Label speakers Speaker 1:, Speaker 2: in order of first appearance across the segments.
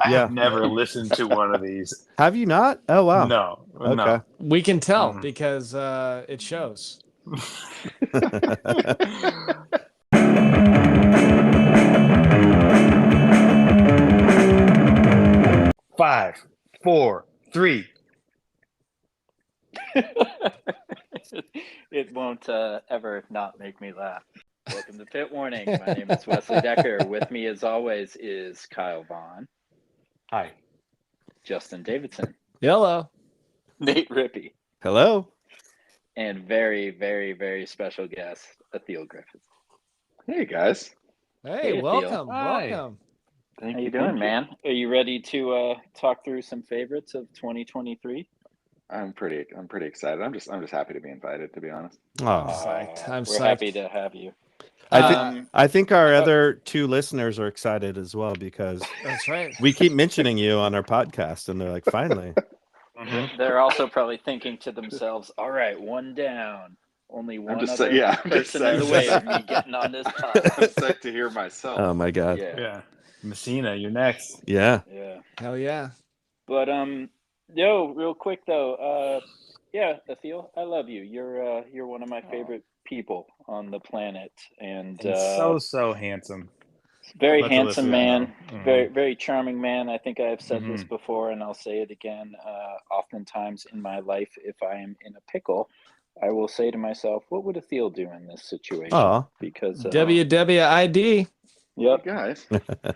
Speaker 1: I
Speaker 2: Yeah.
Speaker 1: have never listened to one of these.
Speaker 2: Have you not? Oh wow.
Speaker 1: No.
Speaker 2: Okay.
Speaker 1: No.
Speaker 3: We can tell because it shows.
Speaker 1: 5, 4, 3.
Speaker 4: It won't ever not make me laugh. Welcome to Pit Warning. My name is Wesley Decker. With me, as always, is Kyle Vaughn.
Speaker 1: Hi.
Speaker 4: Justin Davidson.
Speaker 3: Hello.
Speaker 4: Nate Rippey.
Speaker 2: Hello.
Speaker 4: And very, very, very special guest, Ithyle Griffiths.
Speaker 5: Hey, guys.
Speaker 3: Hey,
Speaker 4: Ithyle.
Speaker 3: welcome.
Speaker 1: Hi.
Speaker 3: Welcome.
Speaker 4: How you doing, man? Are you ready to talk through some favorites of 2023?
Speaker 5: I'm pretty excited. I'm just happy to be invited, to be honest.
Speaker 2: Oh,
Speaker 3: Psyched. I'm
Speaker 4: We're
Speaker 3: psyched.
Speaker 4: happy to have you.
Speaker 2: I think our other two listeners are excited as well because
Speaker 3: That's right.
Speaker 2: we keep mentioning you on our podcast, and they're like, finally.
Speaker 4: They're also probably thinking to themselves, all right, one down. Only one
Speaker 5: just
Speaker 4: other
Speaker 5: I'm just
Speaker 4: person in the way of me getting on this
Speaker 5: I'm
Speaker 4: podcast.
Speaker 5: psyched to hear myself.
Speaker 2: Oh my god.
Speaker 4: Yeah.
Speaker 1: Messina, you're next.
Speaker 2: Yeah.
Speaker 4: Yeah.
Speaker 3: Hell yeah.
Speaker 4: But real quick though, Ithyle, I love you. You're one of my favorite people on the planet, and
Speaker 1: so handsome.
Speaker 4: very
Speaker 1: Love to
Speaker 4: handsome
Speaker 1: listen to
Speaker 4: man,
Speaker 1: him.
Speaker 4: very very charming man. I think I've said this before, and I'll say it again. Oftentimes in my life, if I am in a pickle, I will say to myself, "What would Ithyle do in this situation?"
Speaker 2: Aw.
Speaker 4: Because
Speaker 3: WWID.
Speaker 4: yep,
Speaker 5: Guys.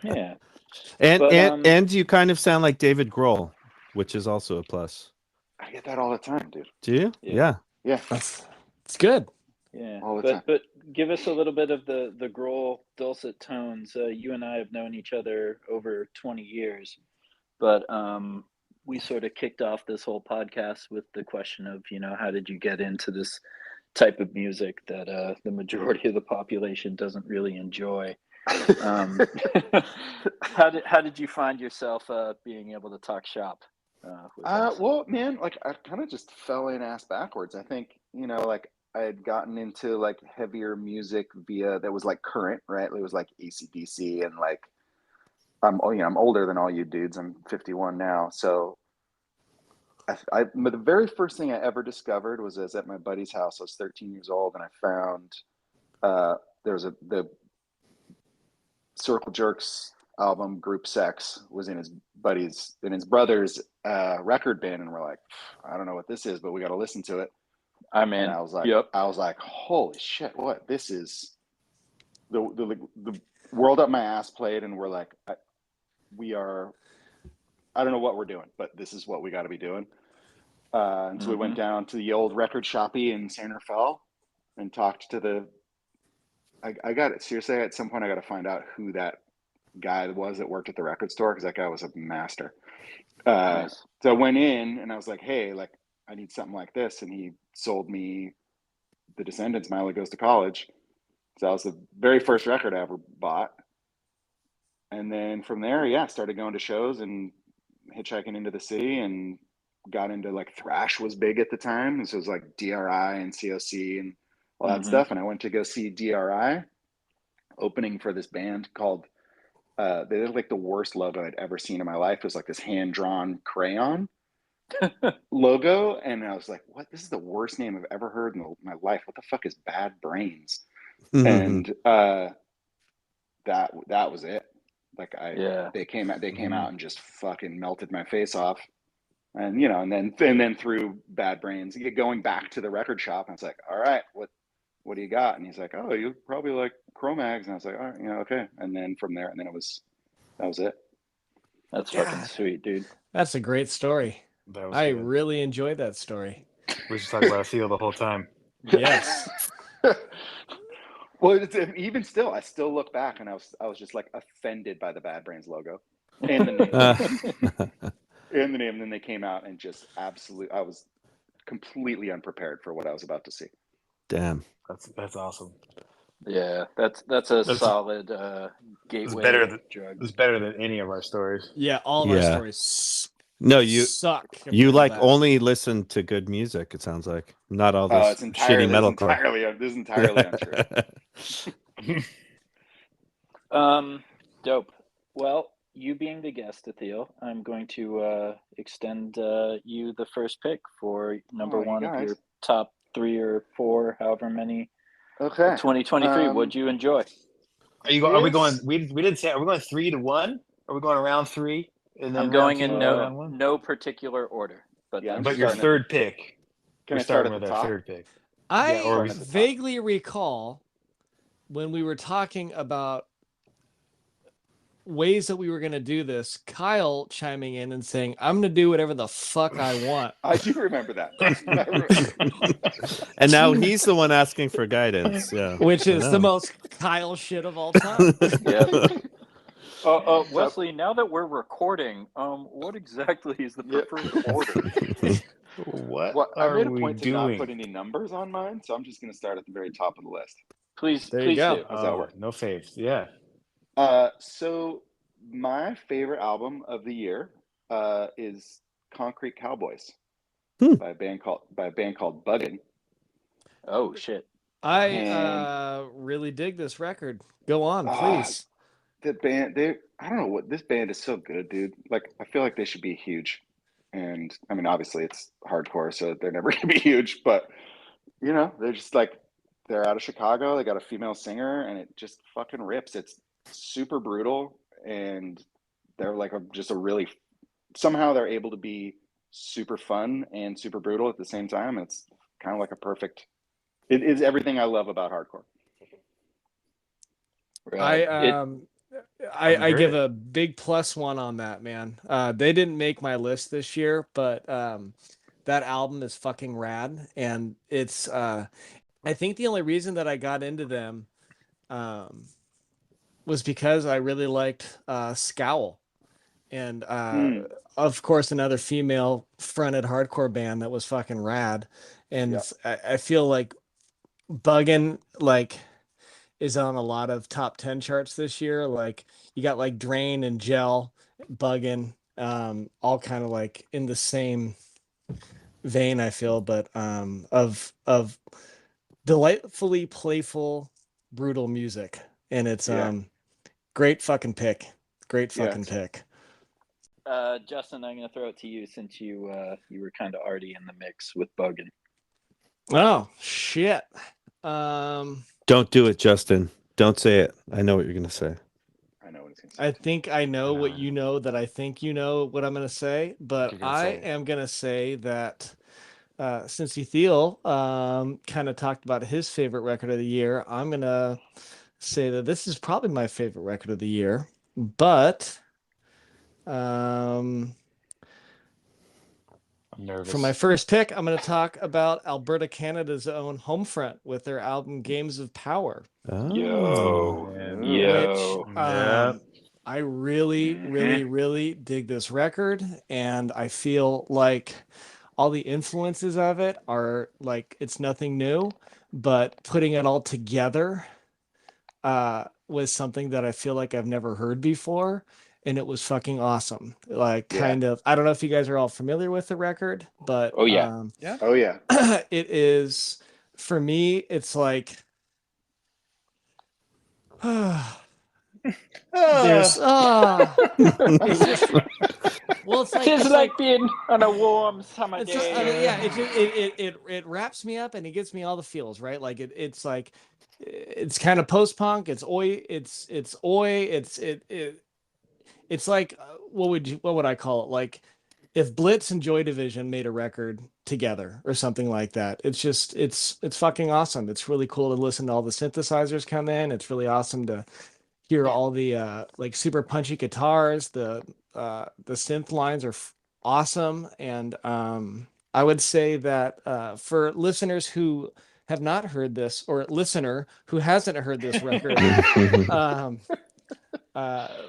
Speaker 4: yeah.
Speaker 2: And
Speaker 4: But,
Speaker 2: and you kind of sound like David Grohl, which is also a plus.
Speaker 5: I get that all the time, dude.
Speaker 2: Do you?
Speaker 4: Yeah.
Speaker 5: Yeah.
Speaker 3: It's good.
Speaker 4: Yeah,
Speaker 5: All the time.
Speaker 4: but give us a little bit of the Grohl dulcet tones. You and I have known each other over 20 years, but we sort of kicked off this whole podcast with the question of, how did you get into this type of music that the majority of the population doesn't really enjoy? How did you find yourself being able to talk shop? With us?
Speaker 5: Well, man, like I kind of just fell in ass backwards. I think, like I had gotten into like heavier music that was like current, right? It was like AC/DC and like I'm older than all you dudes. I'm 51 now, so but the very first thing I ever discovered was at my buddy's house. I was 13 years old, and I found there was the Circle Jerks album Group Sex was in his brother's record bin, and we're like, I don't know what this is, but we got to listen to it.
Speaker 4: I'm in.
Speaker 5: And I was like,
Speaker 4: yep.
Speaker 5: Holy shit, what? This is the World Up My Ass played, and we're like, I don't know what we're doing, but this is what we got to be doing. And so we went down to the old record shoppy in San Rafael and talked to I got it. Seriously, at some point I got to find out who that guy was that worked at the record store, because that guy was a master.
Speaker 4: Nice.
Speaker 5: So I went in and I was like, hey, like I need something like this, and he sold me The Descendants' Miley Goes to College. So that was the very first record I ever bought. And then from there, started going to shows and hitchhiking into the city, and got into like thrash was big at the time. This was like DRI and COC and all that stuff. And I went to go see DRI opening for this band called they had like the worst logo I'd ever seen in my life. It was like this hand-drawn crayon logo, and I was like, what? This is the worst name I've ever heard in my life. What the fuck is Bad Brains? And that was it. Like they came out and just fucking melted my face off. And and then through Bad Brains, going back to the record shop, and I was like, all right, what do you got? And he's like, oh, you probably like Cro-Mags. And I was like, all right, okay. And then from there, and then that was it.
Speaker 4: That's fucking sweet, dude.
Speaker 3: That's a great story. I really enjoyed that story.
Speaker 1: We should talk about Ithyle the whole time.
Speaker 3: Yes.
Speaker 5: Well, even still, I still look back, and I was just like offended by the Bad Brains logo and the name. And the name, and then they came out and just I was completely unprepared for what I was about to see.
Speaker 2: Damn.
Speaker 1: That's awesome.
Speaker 4: Yeah, that's a solid gateway drug.
Speaker 1: It's better than any of our stories.
Speaker 3: Yeah, all of our stories.
Speaker 2: No, you
Speaker 3: suck.
Speaker 2: You like only listen to good music. It sounds like not all this shitty metalcore.
Speaker 5: This is entirely untrue.
Speaker 4: Dope. Well, you being the guest, Ithyle, I'm going to extend you the first pick for number one of your top 3 or 4, however many.
Speaker 5: Okay.
Speaker 4: 2023. What'd you enjoy?
Speaker 1: Are we going? We didn't say. Are we going 3 to 1? Are we going around 3? And then
Speaker 4: I'm going in no particular order. But
Speaker 1: but your third pick.
Speaker 5: Can I start at the top?
Speaker 1: Third pick.
Speaker 3: I vaguely recall when we were talking about ways that we were going to do this, Kyle chiming in and saying, I'm going to do whatever the fuck I want.
Speaker 5: I do remember that.
Speaker 2: And now he's the one asking for guidance. Yeah.
Speaker 3: Which is the most Kyle shit of all time.
Speaker 4: Yeah. Wesley, now that we're recording, what exactly is the preferred order?
Speaker 1: What
Speaker 5: I made a
Speaker 1: we
Speaker 5: point to
Speaker 1: doing?
Speaker 5: not put any numbers on mine, so I'm just going to start at the very top of the list.
Speaker 4: Please
Speaker 3: There you go.
Speaker 4: do.
Speaker 5: How's that work?
Speaker 1: No faves. Yeah.
Speaker 5: So my favorite album of the year is Concrete Cowboys by a band called Buggin.
Speaker 4: Oh shit!
Speaker 3: I really dig this record. Go on, please.
Speaker 5: The band, I don't know what this band is so good, dude. Like, I feel like they should be huge, and I mean, obviously it's hardcore, so they're never gonna be huge. But you know, they're just like, they're out of Chicago. They got a female singer, and it just fucking rips. It's super brutal, and they're like somehow they're able to be super fun and super brutal at the same time. It's kind of like it is everything I love about hardcore.
Speaker 3: Right. I give a big +1 on that, man. They didn't make my list this year, but that album is fucking rad, and it's I think the only reason that I got into them was because I really liked Scowl, and of course another female fronted hardcore band that was fucking rad, and I feel like Buggin is on a lot of top 10 charts this year. Like, you got like Drain and Gel, Buggin, all kind of like in the same vein, I feel, but of delightfully playful, brutal music. And it's great fucking pick. Great fucking pick.
Speaker 4: Justin, I'm gonna throw it to you since you were kind of already in the mix with Buggin.
Speaker 3: Oh shit.
Speaker 2: Don't do it, Justin. Don't say it. I know what you're going to say.
Speaker 5: I know what he's going to say.
Speaker 3: I think I know what you know that I think you know what I'm going to say, but I am going to say that since Ithyle kind of talked about his favorite record of the year, I'm going to say that this is probably my favorite record of the year, but
Speaker 1: I'm nervous.
Speaker 3: for my first pick, I'm going to talk about Alberta, Canada's own Homefront with their album Games of Power.
Speaker 4: Yo.
Speaker 3: I really dig this record, and I feel like all the influences of it are like, it's nothing new, but putting it all together was something that I feel like I've never heard before. And it was fucking awesome. Like, kind of, I don't know if you guys are all familiar with the record, but it is, for me, it's like, there's,
Speaker 4: it's like being on a warm summer day.
Speaker 3: It wraps me up and it gives me all the feels, right? Like it's like, it's kind of post-punk. It's like, what would I call it? Like if Blitz and Joy Division made a record together or something like that. It's just, it's fucking awesome. It's really cool to listen to all the synthesizers come in. It's really awesome to hear all the like super punchy guitars. The synth lines are awesome. And I would say that for listeners who have not heard this, or listener who hasn't heard this record,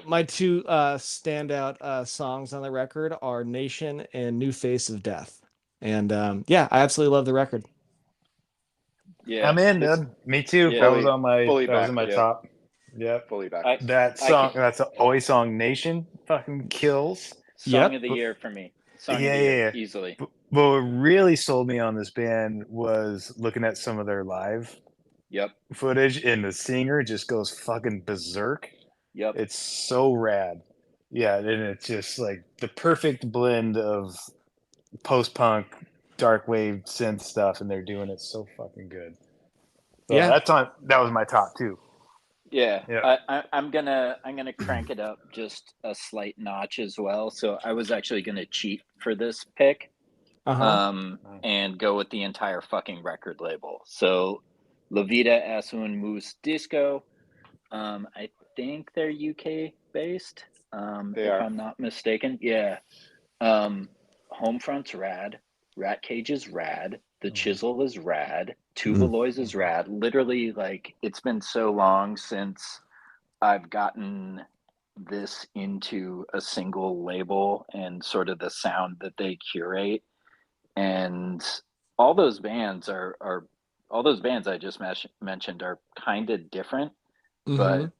Speaker 3: my two standout songs on the record are Nation and New Face of Death. And I absolutely love the record.
Speaker 1: Yeah, I'm in, dude. Me too.
Speaker 5: Yeah,
Speaker 1: that was on my top. Yeah,
Speaker 5: fully back.
Speaker 1: That song, that's an Oi song. Nation fucking kills.
Speaker 4: Song of the year for me. Song of the year, easily.
Speaker 1: But what really sold me on this band was looking at some of their live footage, and the singer just goes fucking berserk.
Speaker 4: Yep.
Speaker 1: It's so rad. Yeah, and it's just like the perfect blend of post-punk, dark wave synth stuff, and they're doing it so fucking good. So
Speaker 3: Yeah,
Speaker 1: that was my top two.
Speaker 4: Yeah,
Speaker 1: Yeah.
Speaker 4: I'm gonna crank it up just a slight notch as well. So I was actually gonna cheat for this pick, and go with the entire fucking record label. So La Vida es un Mus Disco. I think they're UK based, if I'm not mistaken. Yeah. Homefront's rad. Rat Cage is rad. The Chisel is rad. Tubaloids is rad. Literally, like, it's been so long since I've gotten this into a single label and sort of the sound that they curate. And all those bands all those bands I just mentioned are kind of different, but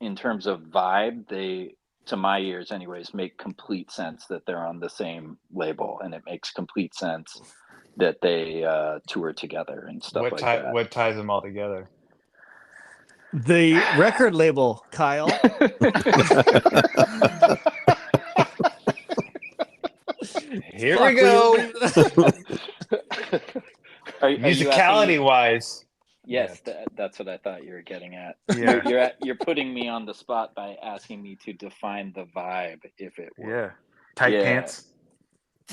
Speaker 4: in terms of vibe, they, to my ears anyways, make complete sense that they're on the same label, and it makes complete sense that they tour together and stuff like that.
Speaker 1: What ties them all together?
Speaker 3: The record label, Kyle.
Speaker 1: Here we go.
Speaker 4: Musicality
Speaker 1: wise.
Speaker 4: Yes, that's what I thought you were getting at.
Speaker 1: Yeah.
Speaker 4: You're putting me on the spot by asking me to define the vibe, if it were.
Speaker 1: Yeah. Tight pants.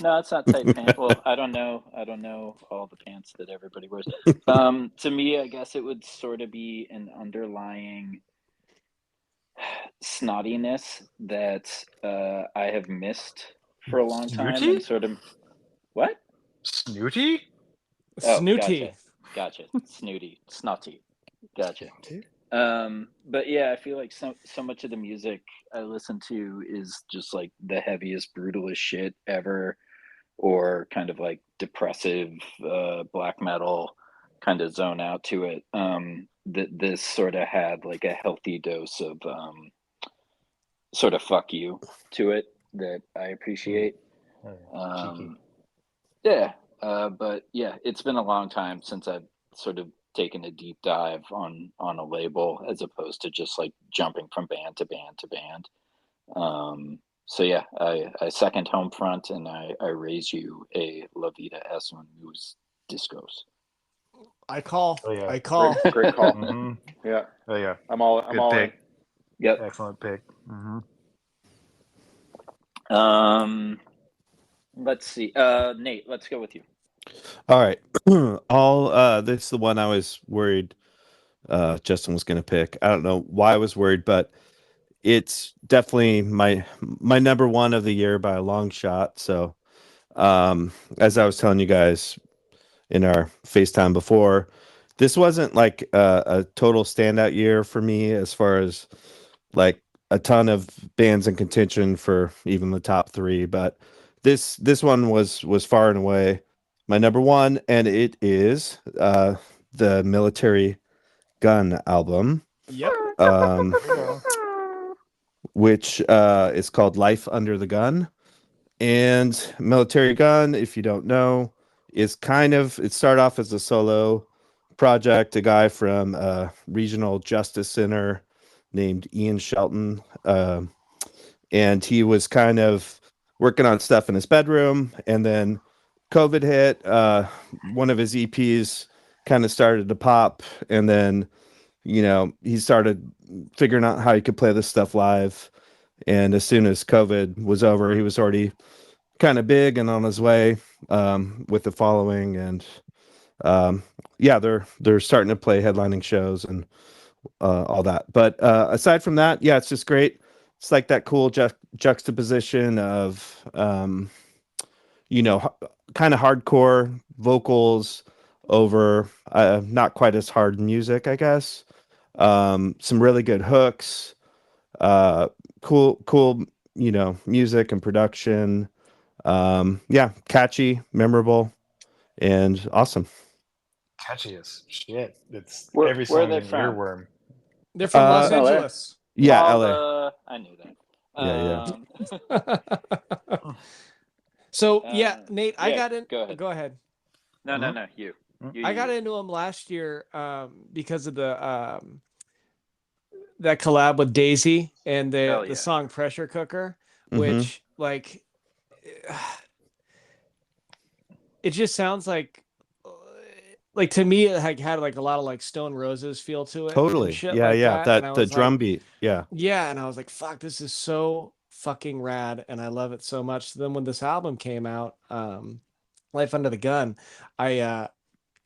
Speaker 4: No, it's not tight pants. Well, I don't know all the pants that everybody wears. To me, I guess it would sort of be an underlying snottiness that I have missed for a long time. And sort of what?
Speaker 1: Snooty?
Speaker 4: Oh,
Speaker 3: Snooty.
Speaker 4: Gotcha. Snooty. Snotty. Gotcha. But yeah, I feel like so much of the music I listen to is just like the heaviest, brutalest shit ever, or kind of like depressive black metal, kind of zone out to it. This sort of had like a healthy dose of sort of fuck you to it that I appreciate. But yeah, it's been a long time since I've sort of taken a deep dive on a label, as opposed to just like jumping from band to band to band. So yeah, I second Homefront, and I raise you a La Vida es un Mus Discos.
Speaker 3: I call.
Speaker 1: Oh, yeah.
Speaker 3: I call.
Speaker 5: Great call.
Speaker 1: Yeah. Oh yeah.
Speaker 5: I'm all
Speaker 1: pick.
Speaker 5: In.
Speaker 4: Yep.
Speaker 1: Excellent pick.
Speaker 4: Let's see. Nate, let's go with you.
Speaker 2: All right. This is the one I was worried Justin was going to pick. I don't know why I was worried, but it's definitely my number one of the year by a long shot. So, as I was telling you guys in our FaceTime before, this wasn't like a total standout year for me as far as like a ton of bands in contention for even the top three, but this one was far and away my number one, and it is the Militarie Gun album.
Speaker 3: Yep.
Speaker 2: Which is called Life Under the Gun. And Militarie Gun, if you don't know, is it started off as a solo project, a guy from a regional justice center named Ian Shelton. And he was kind of working on stuff in his bedroom, and then COVID hit. One of his EPs kind of started to pop, and then he started figuring out how he could play this stuff live. And as soon as COVID was over, he was already kind of big and on his way with the following. And they're starting to play headlining shows and all that. But aside from that, yeah, it's just great. It's like that cool juxtaposition of, kind of hardcore vocals over not quite as hard music, I guess. Some really good hooks, cool, music and production. Catchy, memorable, and awesome.
Speaker 1: Catchy as shit. It's
Speaker 4: where
Speaker 1: every song
Speaker 4: are they
Speaker 1: an
Speaker 4: from?
Speaker 1: earworm.
Speaker 3: They're from Los Angeles.
Speaker 2: Yeah, LA.
Speaker 4: I knew that.
Speaker 2: Yeah.
Speaker 3: So Nate, I got in.
Speaker 4: Go ahead.
Speaker 3: Go ahead.
Speaker 4: No, you.
Speaker 3: I got into them last year because of the that collab with Daisy and
Speaker 4: Hell
Speaker 3: the
Speaker 4: yeah.
Speaker 3: song Pressure Cooker,
Speaker 2: Mhm.
Speaker 3: which like it just sounds like to me it had like a lot of like Stone Roses feel to it and
Speaker 2: Totally.
Speaker 3: shit
Speaker 2: Yeah,
Speaker 3: like
Speaker 2: yeah.
Speaker 3: that. And I
Speaker 2: The
Speaker 3: was
Speaker 2: drum
Speaker 3: like,
Speaker 2: beat. Yeah.
Speaker 3: yeah, and I was like, fuck, this is so fucking rad, and I love it so much. So then when this album came out, Life Under the Gun, I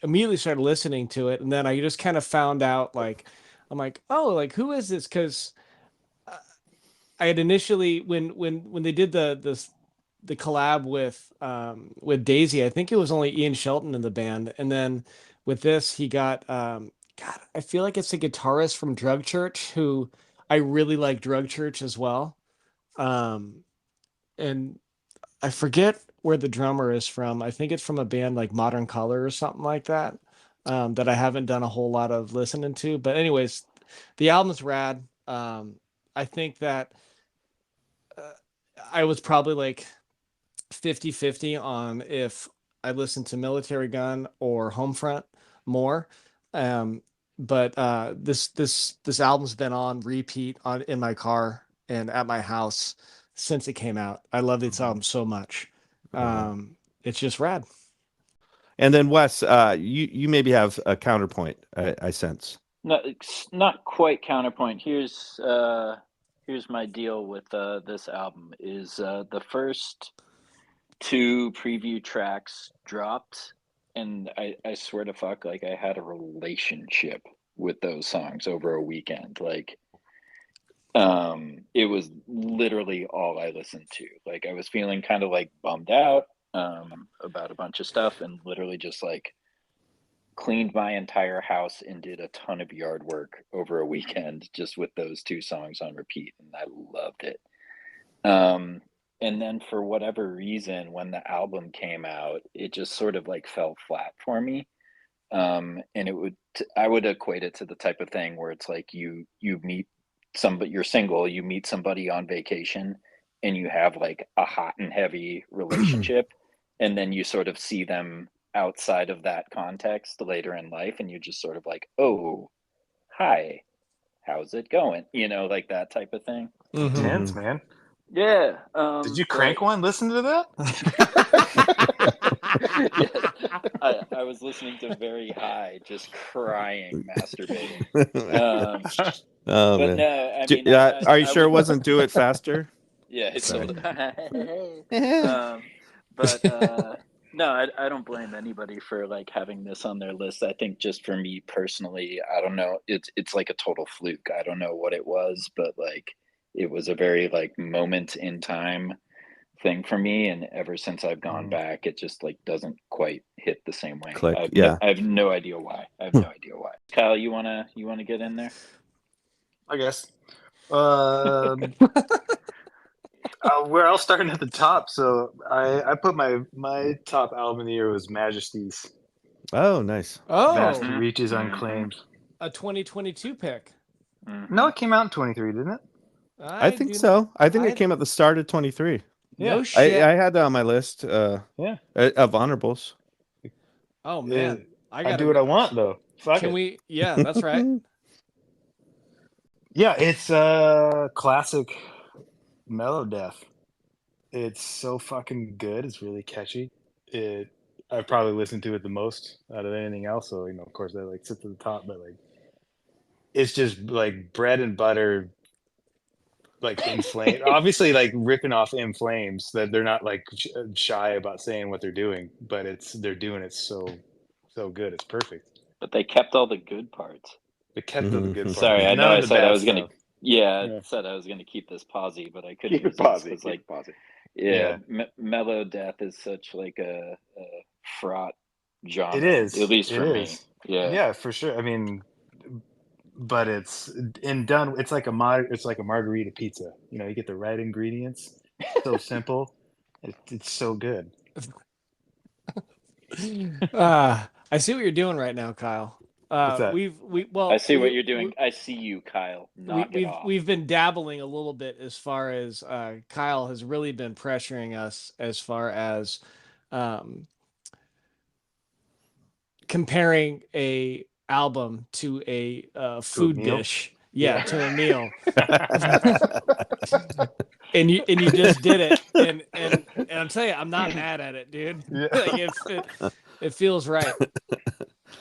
Speaker 3: immediately started listening to it, and then I just kind of found out like I'm like, oh, like who is this? Because I had initially when they did the collab with Daisy, I think it was only Ian Shelton in the band, and then with this he got God, I feel like it's a guitarist from Drug Church who I really like Drug Church as well, and I forget where the drummer is from. I think it's from a band like Modern Color or something like that. That I haven't done a whole lot of listening to, but anyways, the album's rad. I think that uh, I was probably like 50-50 on if I listened to Military Gun or Homefront more. Um, but this album's been on repeat in my car and at my house since it came out. I love this album so much. It's just rad.
Speaker 2: And then Wes, you maybe have a counterpoint. I sense.
Speaker 4: No, it's not quite counterpoint. Here's my deal with this album is the first two preview tracks dropped, and I swear to fuck, like I had a relationship with those songs over a weekend. Like it was literally all I listened to. Like I was feeling kind of like bummed out about a bunch of stuff, and literally just like cleaned my entire house and did a ton of yard work over a weekend just with those two songs on repeat, and I loved it. And then for whatever reason, when the album came out, it just sort of like fell flat for me. And I would equate it to the type of thing where it's like you meet somebody, you're single, you meet somebody on vacation, and you have like a hot and heavy relationship, and then you sort of see them outside of that context later in life, and you're just sort of like, oh, hi, how's it going? You know, like that type of thing.
Speaker 1: Intense, man.
Speaker 4: Yeah.
Speaker 1: Did you crank one? Listen to that?
Speaker 4: Yeah. I was listening to Very High, just crying, masturbating.
Speaker 2: Oh
Speaker 4: But
Speaker 2: man.
Speaker 4: no, I mean,
Speaker 2: Are you sure it wasn't Do It Faster?
Speaker 4: Yeah, it's
Speaker 2: Sorry.
Speaker 4: but no, I don't blame anybody for like having this on their list. I think just for me personally, I don't know, it's like a total fluke. I don't know what it was, but like it was a very like moment in time thing for me, and ever since I've gone back, it just like doesn't quite hit the same way.
Speaker 2: Click.
Speaker 4: I have no idea why. Kyle, you wanna get in there?
Speaker 1: I guess. We're all starting at the top, so I put my top album of the year was Majesties.
Speaker 2: Oh, nice.
Speaker 1: Vast
Speaker 3: Oh,
Speaker 1: Reaches Unclaimed.
Speaker 3: a 2022 pick.
Speaker 1: No, it came out in 23, didn't it?
Speaker 2: I think so. I think it came at the start of 23.
Speaker 3: No
Speaker 1: Yeah.
Speaker 3: shit.
Speaker 2: I had that on my list.
Speaker 1: Yeah.
Speaker 2: Of honorables.
Speaker 3: Oh man,
Speaker 1: I do what I want though. Fuck
Speaker 3: Can
Speaker 1: it.
Speaker 3: we? Yeah, that's right.
Speaker 1: Yeah, it's classic mellow death. It's so fucking good. It's really catchy. I've probably listened to it the most out of anything else. So, of course that like sits at the top, but like it's just like bread and butter, like In Flames. Obviously like ripping off In Flames, that they're not like shy about saying what they're doing, but they're doing it so good. It's perfect.
Speaker 4: But they kept all the good parts.
Speaker 1: They kept all the good parts.
Speaker 4: Sorry, I know I said I was gonna.
Speaker 1: Stuff.
Speaker 4: Yeah, I said I was gonna keep this posy, but I couldn't.
Speaker 5: Keep it posy.
Speaker 4: It's like
Speaker 5: posy.
Speaker 4: Yeah, mellow death is such like a fraught genre.
Speaker 1: It is,
Speaker 4: at least for me.
Speaker 1: Yeah, for sure. I mean, but it's done. It's like a margarita pizza. You get the right ingredients. So simple. It's so good.
Speaker 3: I see what you're doing right now, Kyle.
Speaker 1: What's that?
Speaker 4: I see what you're doing. I see you, Kyle. Knock it off.
Speaker 3: We've been dabbling a little bit as far as Kyle has really been pressuring us as far as comparing a album to a food dish. Yeah, to a meal. and you just did it. And I'll tell you, I'm not mad at it, dude.
Speaker 1: Yeah.
Speaker 3: Like it feels right.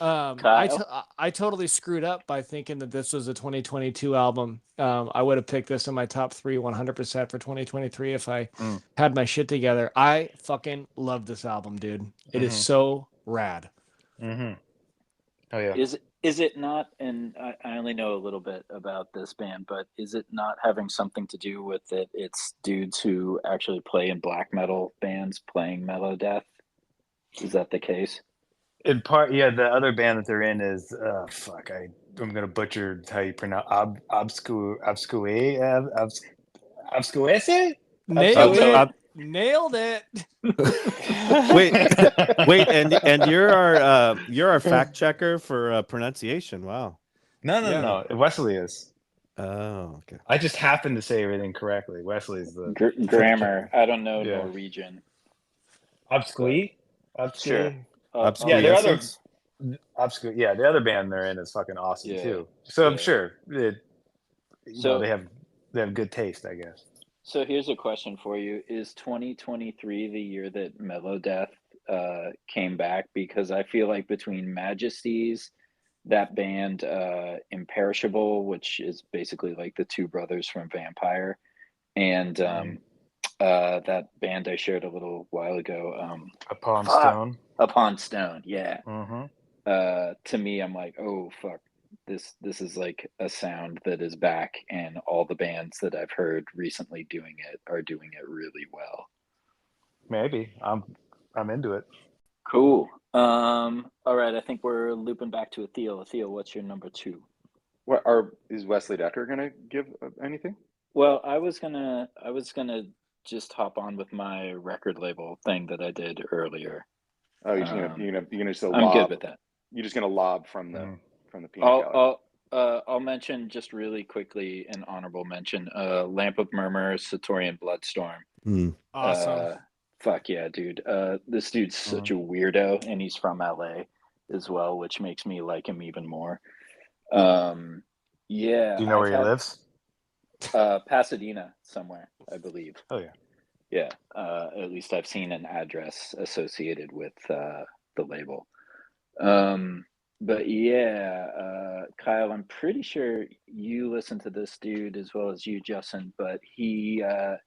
Speaker 3: I totally screwed up by thinking that this was a 2022 album. I would have picked this in my top 3 100% for 2023 if I had my shit together. I fucking love this album, dude. It is so rad.
Speaker 1: Mm-hmm. Oh yeah.
Speaker 4: Is it not? And I only know a little bit about this band, but is it not having something to do with it? It's dudes who actually play in black metal bands playing melodeath. Is that the case?
Speaker 1: In part, yeah. The other band that they're in is I'm gonna butcher how you pronounce Obscuese.
Speaker 3: Nailed it.
Speaker 2: Wait, and you're our fact checker for pronunciation. Wow.
Speaker 1: No. Wesley is.
Speaker 2: Oh, okay.
Speaker 1: I just happen to say everything correctly. Wesley's the
Speaker 4: grammar. I don't know Norwegian.
Speaker 1: Obscue.
Speaker 4: Sure.
Speaker 1: Yeah, the other Obscure. Yeah, the other band they're in is fucking awesome too. So I'm sure they have good taste, I guess.
Speaker 4: So here's a question for you: is 2023 the year that Melodeath came back? Because I feel like between Majesties, that band, Imperishable, which is basically like the two brothers from Vampire, and that band I shared a little while ago, Upon Stone, yeah. To me, I'm like, oh fuck, this is like a sound that is back, and all the bands that I've heard recently doing it are doing it really well.
Speaker 1: Maybe I'm into it.
Speaker 4: Cool. All right, I think we're looping back to Ithyle. Ithyle, what's your number 2?
Speaker 5: Is Wesley Decker gonna give anything?
Speaker 4: Well, I was gonna just hop on with my record label thing that I did earlier.
Speaker 5: Oh, you're gonna just lob.
Speaker 4: I'm good with that.
Speaker 5: You're just gonna lob from the peanut gallery.
Speaker 4: I'll mention just really quickly an honorable mention. Lamp of Murmur-Saturnian, Bloodstorm.
Speaker 3: Awesome.
Speaker 4: Fuck yeah, dude. This dude's such a weirdo, and he's from LA as well, which makes me like him even more. Yeah.
Speaker 1: Do you know where he lives?
Speaker 4: Pasadena somewhere, I believe.
Speaker 1: Oh yeah.
Speaker 4: Yeah. At least I've seen an address associated with the label. But yeah, Kyle, I'm pretty sure you listen to this dude as well as you, Justin, but he I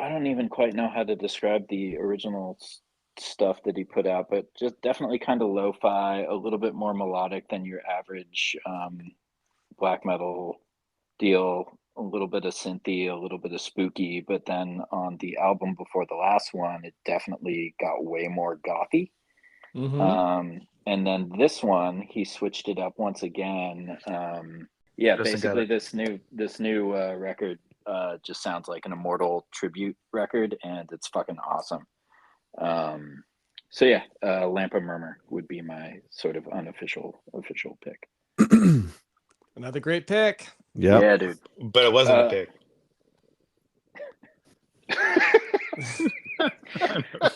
Speaker 4: don't even quite know how to describe the original stuff that he put out, but just definitely kind of lo-fi, a little bit more melodic than your average black metal deal, a little bit of synthy, a little bit of spooky, but then on the album before the last one, it definitely got way more gothy. And then this one, he switched it up once again. Basically this new record just sounds like an Immortal tribute record, and it's fucking awesome. So yeah, Lamp of Murmur would be my sort of official pick.
Speaker 3: Another great pick.
Speaker 4: Yeah, dude.
Speaker 1: But it wasn't a pick.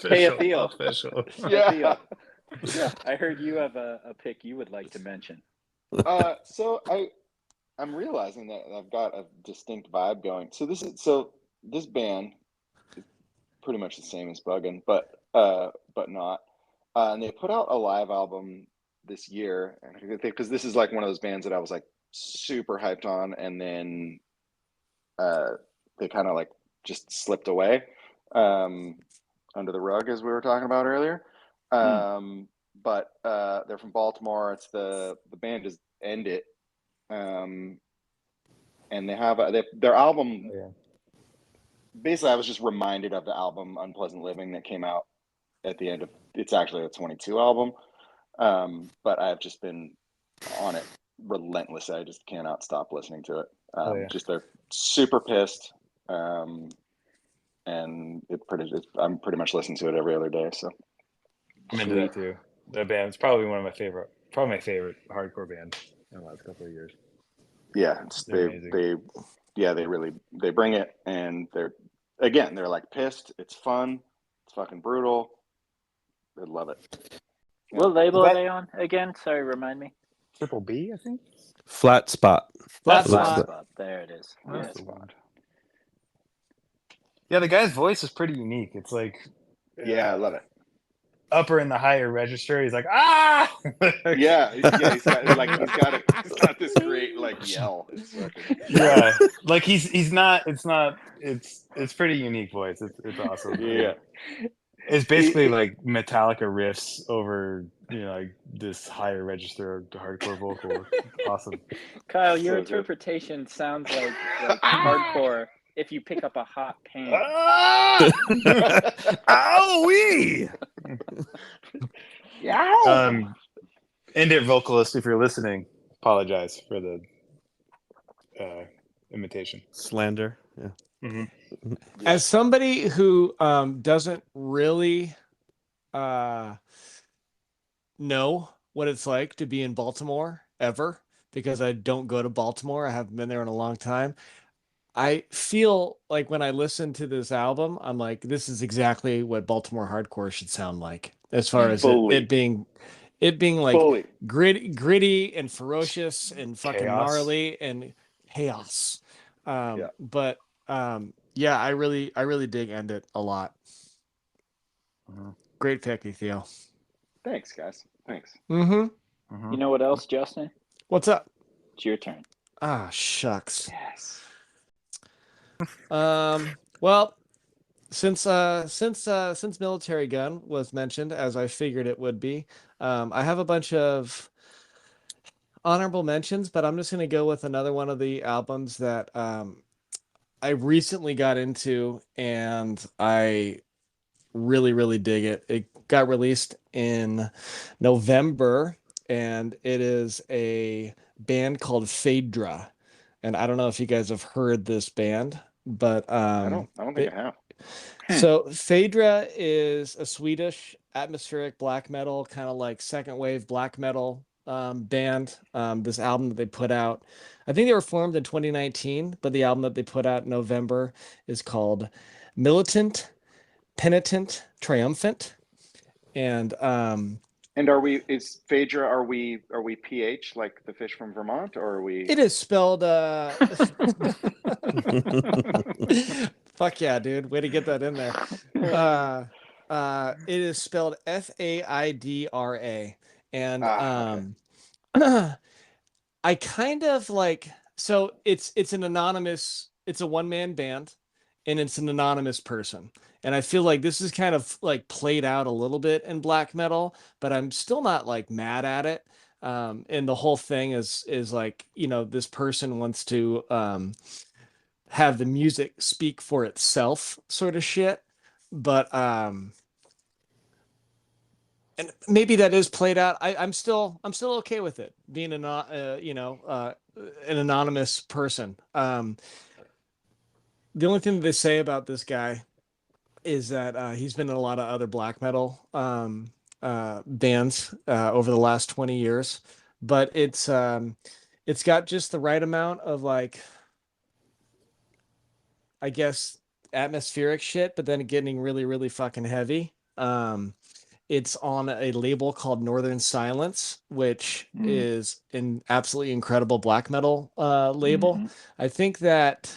Speaker 4: Hey, Ithyle.
Speaker 1: Official.
Speaker 5: Yeah.
Speaker 4: Yeah, I heard you have a pick you would like to mention.
Speaker 5: So I'm realizing that I've got a distinct vibe going. So this band is pretty much the same as Buggin, but not. And they put out a live album this year, and because this is like one of those bands that I was like super hyped on, and then they kind of like just slipped away under the rug, as we were talking about earlier. But they're from Baltimore. It's the band is End It, and they have their album. Yeah. Basically, I was just reminded of the album Unpleasant Living that came out at the end of. It's actually a 22 album, but I've just been on it relentlessly. I just cannot stop listening to it. Just they're super pissed, and I'm pretty much listening to it every other day. So
Speaker 1: I'm into that too. That band's probably my favorite hardcore band in the last couple of years.
Speaker 5: Yeah, they bring it, and they're like pissed. It's fun. It's fucking brutal. They love it.
Speaker 4: What label are they on again? Sorry, remind me.
Speaker 1: Triple B, I think.
Speaker 2: Flat Spot.
Speaker 3: Flat
Speaker 2: Looks
Speaker 3: Spot.
Speaker 2: like-
Speaker 4: There it is.
Speaker 1: That's
Speaker 4: Yes.
Speaker 1: the one. Yeah, the guy's voice is pretty unique. It's like
Speaker 5: Yeah, I love it.
Speaker 1: upper and the higher register. He's like, ah.
Speaker 5: Yeah, he's got this great like yell. It's fucking...
Speaker 1: Yeah, like he's not. It's pretty unique voice. It's awesome.
Speaker 5: Yeah.
Speaker 1: It's basically like Metallica riffs over like this higher register hardcore vocal. Awesome.
Speaker 4: Kyle, your
Speaker 5: So good.
Speaker 4: interpretation sounds like hardcore if you pick up a hot pan.
Speaker 1: Ah!
Speaker 2: Owie!
Speaker 5: Yeah.
Speaker 1: Indie vocalist, if you're listening, apologize for the imitation.
Speaker 2: Slander. Yeah.
Speaker 1: Mm-hmm.
Speaker 3: As somebody who doesn't really know what it's like to be in Baltimore ever, because I don't go to Baltimore, I haven't been there in a long time. I feel like when I listen to this album, I'm like, this is exactly what Baltimore hardcore should sound like, as far as it being like
Speaker 5: Fully.
Speaker 3: gritty and ferocious and fucking
Speaker 1: Chaos.
Speaker 3: gnarly and chaos.
Speaker 5: Yeah.
Speaker 3: But yeah, I really dig End It a lot. Great pick, Ithyle.
Speaker 5: Thanks, guys. Thanks.
Speaker 3: Mm-hmm.
Speaker 4: You know what else, Justin?
Speaker 3: What's up?
Speaker 4: It's your turn.
Speaker 3: Ah, shucks.
Speaker 5: Yes.
Speaker 3: Well, since Militarie Gun was mentioned, as I figured it would be, I have a bunch of honorable mentions, but I'm just going to go with another one of the albums that I recently got into, and I really dig it. It got released in November, and it is a band called Phaedra. And I don't know if you guys have heard this band, but
Speaker 5: I don't think I have.
Speaker 3: So Phaedra is a Swedish atmospheric black metal, kind of like second wave black metal band. This album that they put out, I think they were formed in 2019, but the album that they put out in November is called Militant, Penitent, Triumphant. And
Speaker 5: is Phaedra, are we PH like the fish from Vermont, or are we?
Speaker 3: it is spelled fuck yeah, dude. Way to get that in there. It is spelled Faidra. And I kind of like, so it's an anonymous, it's a one-man band, and it's an anonymous person. And I feel like this is kind of like played out a little bit in black metal, but I'm still not like mad at it. And the whole thing is like, this person wants to have the music speak for itself, sort of shit. But and maybe that is played out. I'm still okay with it being an anonymous person. The only thing that they say about this guy is that he's been in a lot of other black metal bands over the last 20 years, but it's got just the right amount of, like, I guess, atmospheric shit, but then getting really fucking heavy. It's on a label called Northern Silence, which is an absolutely incredible black metal label. I think that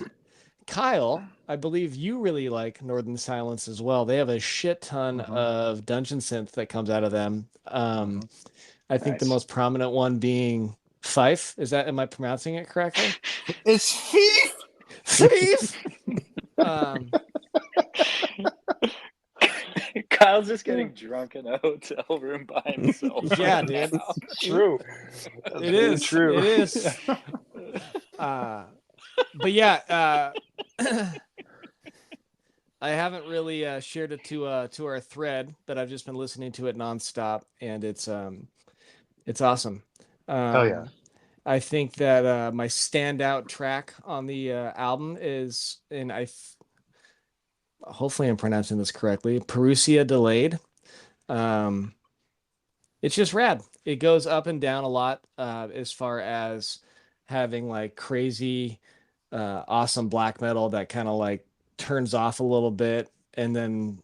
Speaker 3: Kyle, I believe you really like Northern Silence as well. They have a shit ton of dungeon synth that comes out of them. I think the most prominent one being Fife. Am I pronouncing it correctly?
Speaker 1: It's Fief.
Speaker 3: Fief.
Speaker 4: Kyle's just getting drunk in a hotel room by himself.
Speaker 3: Yeah, dude.
Speaker 1: True.
Speaker 3: It is true. It is. But yeah, I haven't really shared it to our thread, but I've just been listening to it nonstop, and it's awesome.
Speaker 1: Oh yeah.
Speaker 3: I think that my standout track on the album is, and hopefully I'm pronouncing this correctly, Perusia Delayed. It's just rad. It goes up and down a lot as far as having like crazy, awesome black metal that kind of like turns off a little bit, and then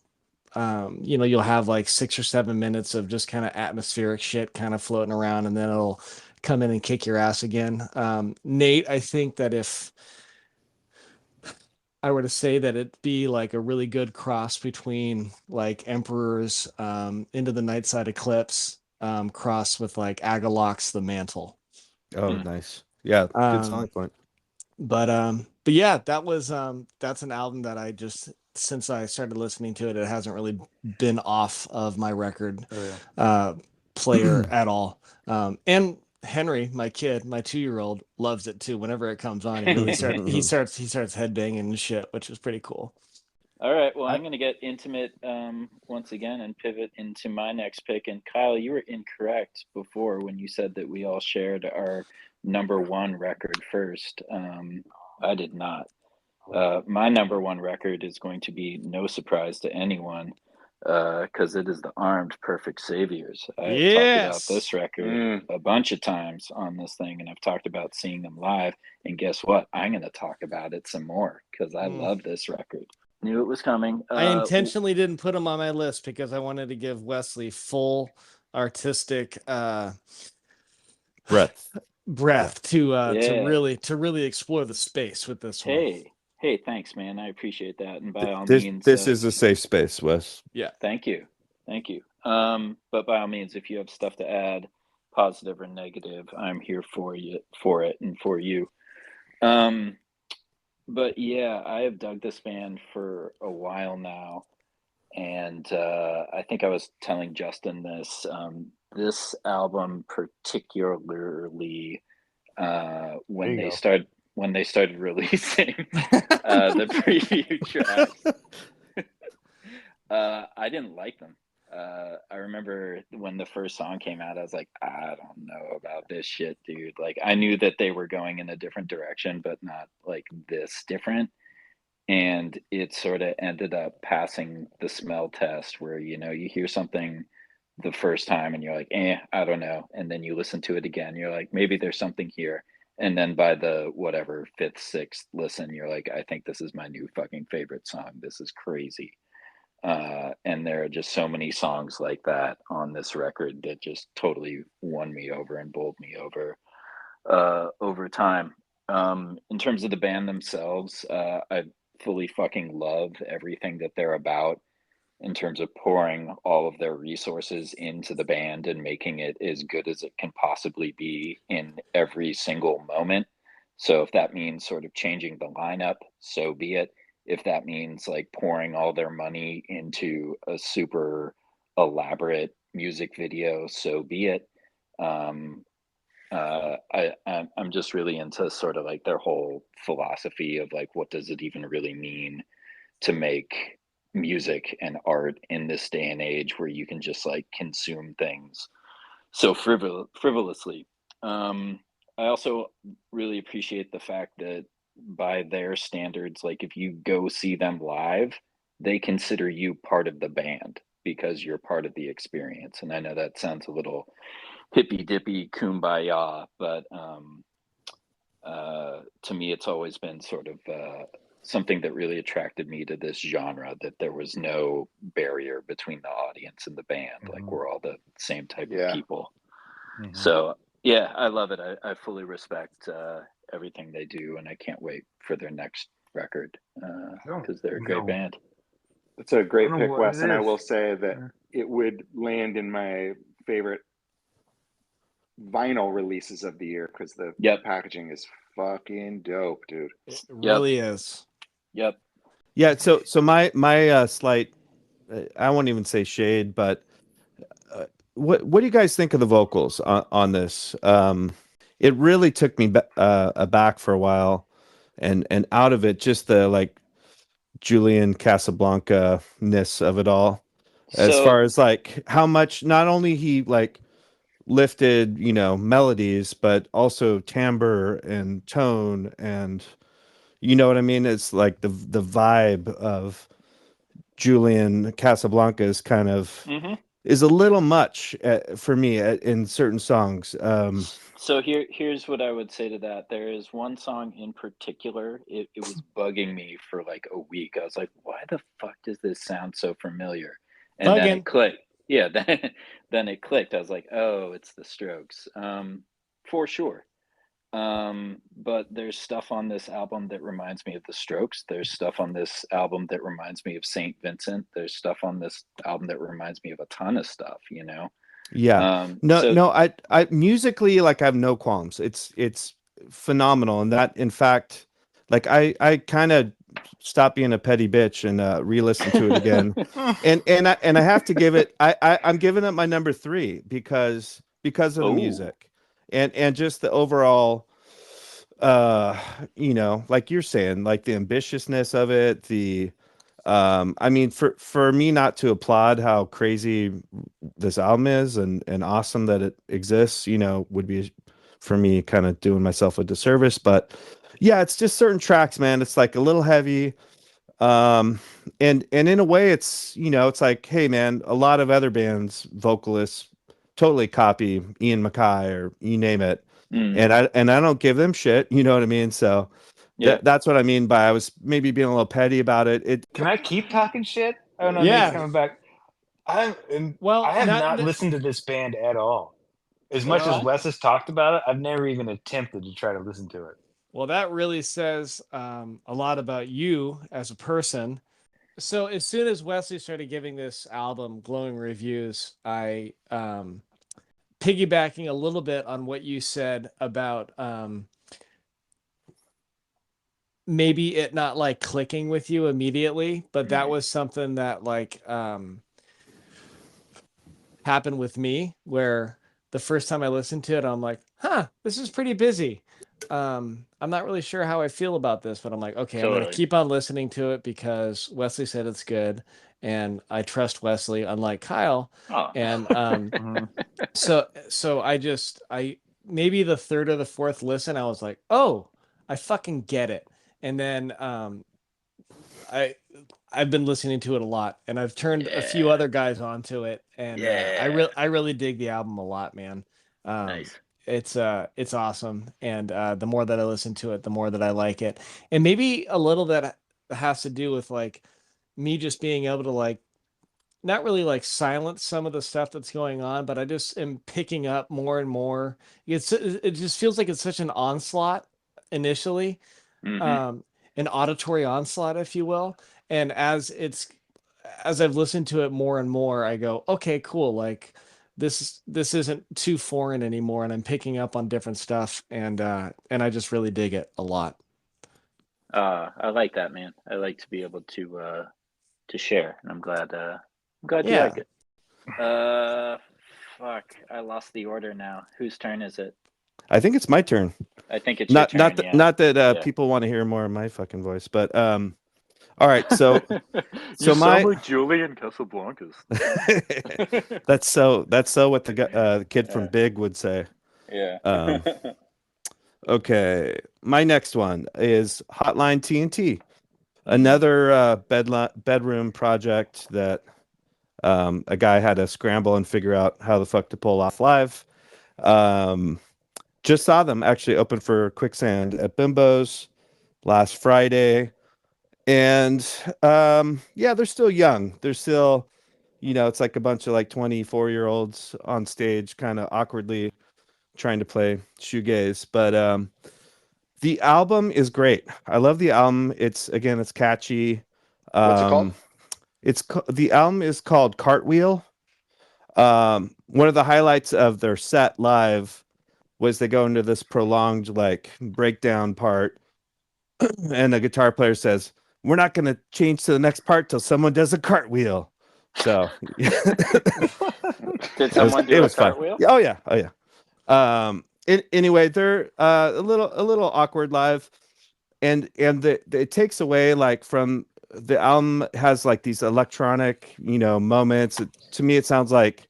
Speaker 3: you'll have like 6 or 7 minutes of just kind of atmospheric shit kind of floating around, and then it'll come in and kick your ass again. Nate, I think that if I were to say that it'd be like a really good cross between like Emperor's Into the Nightside Eclipse cross with like Agalock's The Mantle.
Speaker 2: Oh, nice. Yeah, good selling point.
Speaker 3: But yeah, that was that's an album that I just, since I started listening to it, it hasn't really been off of my record player at all. And Henry, my kid, my 2-year-old, loves it too. Whenever it comes on, he really starts headbanging and shit, which is pretty cool.
Speaker 4: All right, well, I'm going to get intimate once again and pivot into my next pick. And Kyle, you were incorrect before when you said that we all shared our number one record first. I did not. My number one record is going to be no surprise to anyone, because it is the Armed Perfect Saviors. I've talked about this record a bunch of times on this thing, and I've talked about seeing them live. And guess what? I'm going to talk about it some more because I love this record. Knew it was coming.
Speaker 3: I intentionally didn't put them on my list because I wanted to give Wesley full artistic breath to really explore the space with this one.
Speaker 4: Hey, thanks, man. I appreciate that. And by all means,
Speaker 2: this is a safe space, Wes.
Speaker 4: Yeah. Thank you. But by all means, if you have stuff to add, positive or negative, I'm here for it and for you. But yeah, I have dug this band for a while now, and I think I was telling Justin this. This album particularly, when they started releasing the preview tracks, I didn't like them. I remember when the first song came out, I was like, I don't know about this shit, dude. Like, I knew that they were going in a different direction, but not like this different. And it sort of ended up passing the smell test where, you know, you hear something the first time and you're like, I don't know. And then you listen to it again. You're like, maybe there's something here. And then by the whatever 5th, 6th listen, you're like, I think this is my new fucking favorite song. This is crazy. And there are just so many songs like that on this record that just totally won me over and bowled me over time. In terms of the band themselves, I fully fucking love everything that they're about in terms of pouring all of their resources into the band and making it as good as it can possibly be in every single moment. So if that means sort of changing the lineup, so be it. If that means like pouring all their money into a super elaborate music video, so be it. I'm just really into sort of like their whole philosophy of like, what does it even really mean to make music and art in this day and age where you can just like consume things so frivolously. I also really appreciate the fact that by their standards, like if you go see them live, they consider you part of the band because you're part of the experience. And I know that sounds a little hippy dippy kumbaya, but to me, it's always been sort of something that really attracted me to this genre, that there was no barrier between the audience and the band. Like we're all the same type of people. So yeah, I love it. I fully respect everything they do, and I can't wait for their next record because they're a great band.
Speaker 5: It's a great pick, Wes, and I will say that it would land in my favorite vinyl releases of the year because the packaging is fucking dope, dude.
Speaker 3: It really is.
Speaker 4: Yep.
Speaker 2: Yeah. So my slight, I won't even say shade, but what do you guys think of the vocals on this? It really took me aback for a while, and out of it, just the like Julian Casablanca-ness of it all, as far as like how much not only he like lifted, you know, melodies, but also timbre and tone, and you know what I mean? It's like the vibe of Julian Casablanca is kind of is a little much for me in certain songs.
Speaker 4: So here's what I would say to that. There is one song in particular. It was bugging me for like a week. I was like, why the fuck does this sound so familiar? And then it clicked. Yeah, then it clicked. I was like, oh, it's the Strokes. for sure. But there's stuff on this album that reminds me of the Strokes. There's stuff on this album that reminds me of St. Vincent. There's stuff on this album that reminds me of a ton of stuff, you know?
Speaker 2: Yeah. I musically, like, I have no qualms. It's phenomenal. And that, in fact, like, I kind of stopped being a petty bitch and re-listen to it again. and I have to give it, I'm giving it my number 3 because of the music and just the overall, you know, like you're saying, like the ambitiousness of it, the I mean, for me not to applaud how crazy this album is and awesome that it exists, you know, would be for me kind of doing myself a disservice. But yeah, it's just certain tracks, man. It's like a little heavy. And in a way it's, you know, it's like, hey man, a lot of other bands, vocalists totally copy Ian MacKaye or you name it. And I don't give them shit, you know what I mean? So that's what I mean by I was maybe being a little petty about it.
Speaker 1: Can I keep talking shit? I don't know.
Speaker 3: Yeah.
Speaker 1: Nate's coming back. I have not listened to this band at all. As much as Wes has talked about it, I've never even attempted to try to listen to it.
Speaker 3: Well, that really says a lot about you as a person. So as soon as Wesley started giving this album glowing reviews, I piggybacking a little bit on what you said about maybe it not like clicking with you immediately, but that was something that like happened with me, where the first time I listened to it, I'm like, this is pretty busy. I'm not really sure how I feel about this, but I'm like, okay, I'm going to keep on listening to it because Wesley said it's good. And I trust Wesley, unlike Kyle. And so I maybe the third or the fourth listen, I was like, oh, I fucking get it. And then I've been listening to it a lot, and I've turned a few other guys onto it, and I really dig the album a lot, man.
Speaker 4: Nice.
Speaker 3: It's awesome, and the more that I listen to it, the more that I like it, and maybe a little that has to do with like me just being able to like not really like silence some of the stuff that's going on, but I just am picking up more and more. It just feels like it's such an onslaught initially, an auditory onslaught, if you will, and as I've listened to it more and more, I go, okay, cool, like this isn't too foreign anymore, and I'm picking up on different stuff, and I just really dig it a lot.
Speaker 4: I like that, man. I like to be able to share, and I'm glad you like it. Fuck, I lost the order now. Whose turn is it?
Speaker 2: I think it's my turn.
Speaker 4: I think it's your turn,
Speaker 2: not that people want to hear more of my fucking voice, but all right, so
Speaker 4: sound like Julian Casablancas.
Speaker 2: that's so what the kid from Big would say.
Speaker 4: Yeah.
Speaker 2: Okay, my next one is Hotline TNT, another bedroom project that a guy had to scramble and figure out how the fuck to pull off live. Just saw them actually open for Quicksand at Bimbo's last Friday. And they're still young. They're still, you know, it's like a bunch of like 24-year-olds on stage kind of awkwardly trying to play shoegaze. But the album is great. I love the album. It's catchy.
Speaker 5: What's it called?
Speaker 2: The album is called Cartwheel. One of the highlights of their set live was they go into this prolonged like breakdown part, and the guitar player says, "We're not going to change to the next part till someone does a cartwheel." So
Speaker 4: did someone do a cartwheel?
Speaker 2: Oh yeah. Anyway, they're a little awkward live, and it takes away like from the album has like these electronic, you know, moments. To me, it sounds like,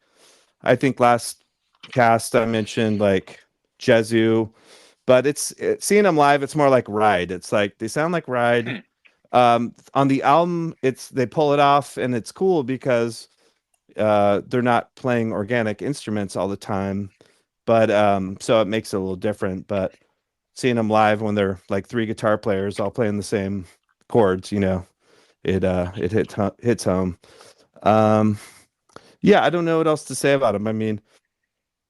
Speaker 2: I think last cast I mentioned like Jezu, but it's seeing them live, it's more like Ride. It's like they sound like Ride. On the album, they pull it off, and it's cool because they're not playing organic instruments all the time, but so it makes it a little different. But seeing them live when they're like 3 guitar players all playing the same chords, you know, it hits home. I don't know what else to say about them. I mean,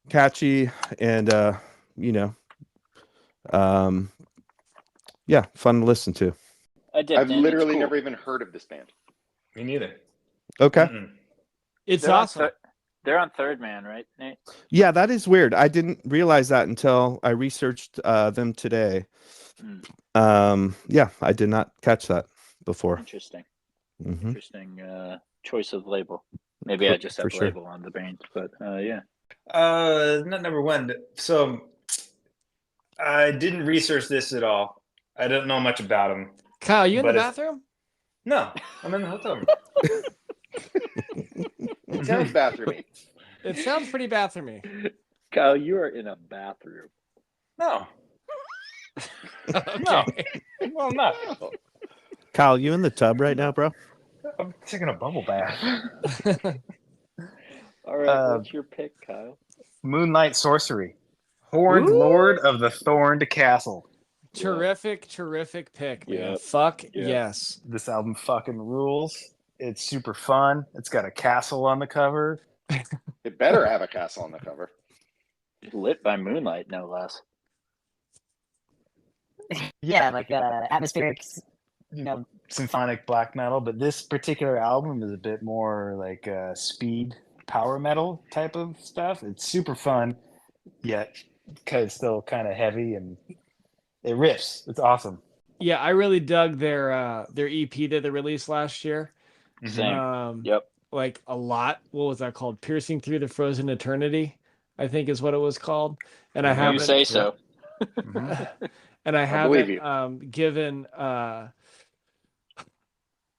Speaker 2: catchy and yeah, fun to listen to.
Speaker 4: I dipped
Speaker 5: I've
Speaker 4: in. It's
Speaker 5: literally
Speaker 4: cool.
Speaker 5: never even heard of this band.
Speaker 1: Me neither.
Speaker 2: Okay.
Speaker 3: It's
Speaker 4: They're
Speaker 3: awesome.
Speaker 4: They're on Third Man, right, Nate?
Speaker 2: Yeah, that is weird. I didn't realize that until I researched them today. Yeah, I did not catch that before.
Speaker 4: Interesting.
Speaker 2: Mhm.
Speaker 4: Interesting choice of label. Maybe I just
Speaker 2: For
Speaker 4: have
Speaker 2: sure.
Speaker 4: label on the band, but yeah.
Speaker 1: Not number one. So I didn't research this at all. I don't know much about them.
Speaker 3: Kyle, you in the
Speaker 1: But it's-
Speaker 3: bathroom?
Speaker 1: No, I'm in the hotel room.
Speaker 5: It sounds bathroomy.
Speaker 3: It sounds pretty bathroomy.
Speaker 4: Kyle, you are in a bathroom.
Speaker 1: No. No. Well, I'm not.
Speaker 2: Kyle, you in the tub right now, bro?
Speaker 1: I'm taking a bubble bath.
Speaker 4: All right, what's your pick, Kyle?
Speaker 1: Moonlight Sorcery. Horned
Speaker 3: Ooh.
Speaker 1: Lord of the Thorned Castle.
Speaker 3: Terrific pick, man.
Speaker 4: Yep.
Speaker 3: Fuck
Speaker 4: Yep.
Speaker 3: yes.
Speaker 1: This album fucking rules. It's super fun. It's got a castle on the cover.
Speaker 5: It better have a castle on the cover.
Speaker 4: Lit by moonlight, no less.
Speaker 6: Yeah, like atmospheric,
Speaker 1: Symphonic black metal, but this particular album is a bit more like speed power metal type of stuff. It's super fun, yet it's still kind of heavy, and it riffs. It's awesome.
Speaker 3: Yeah, I really dug their EP that they released last year.
Speaker 4: Same. Yep.
Speaker 3: Like a lot. What was that called? Piercing Through the Frozen Eternity, I think is what it was called. And I haven't
Speaker 4: You say so.
Speaker 3: and I
Speaker 5: believe
Speaker 3: haven't given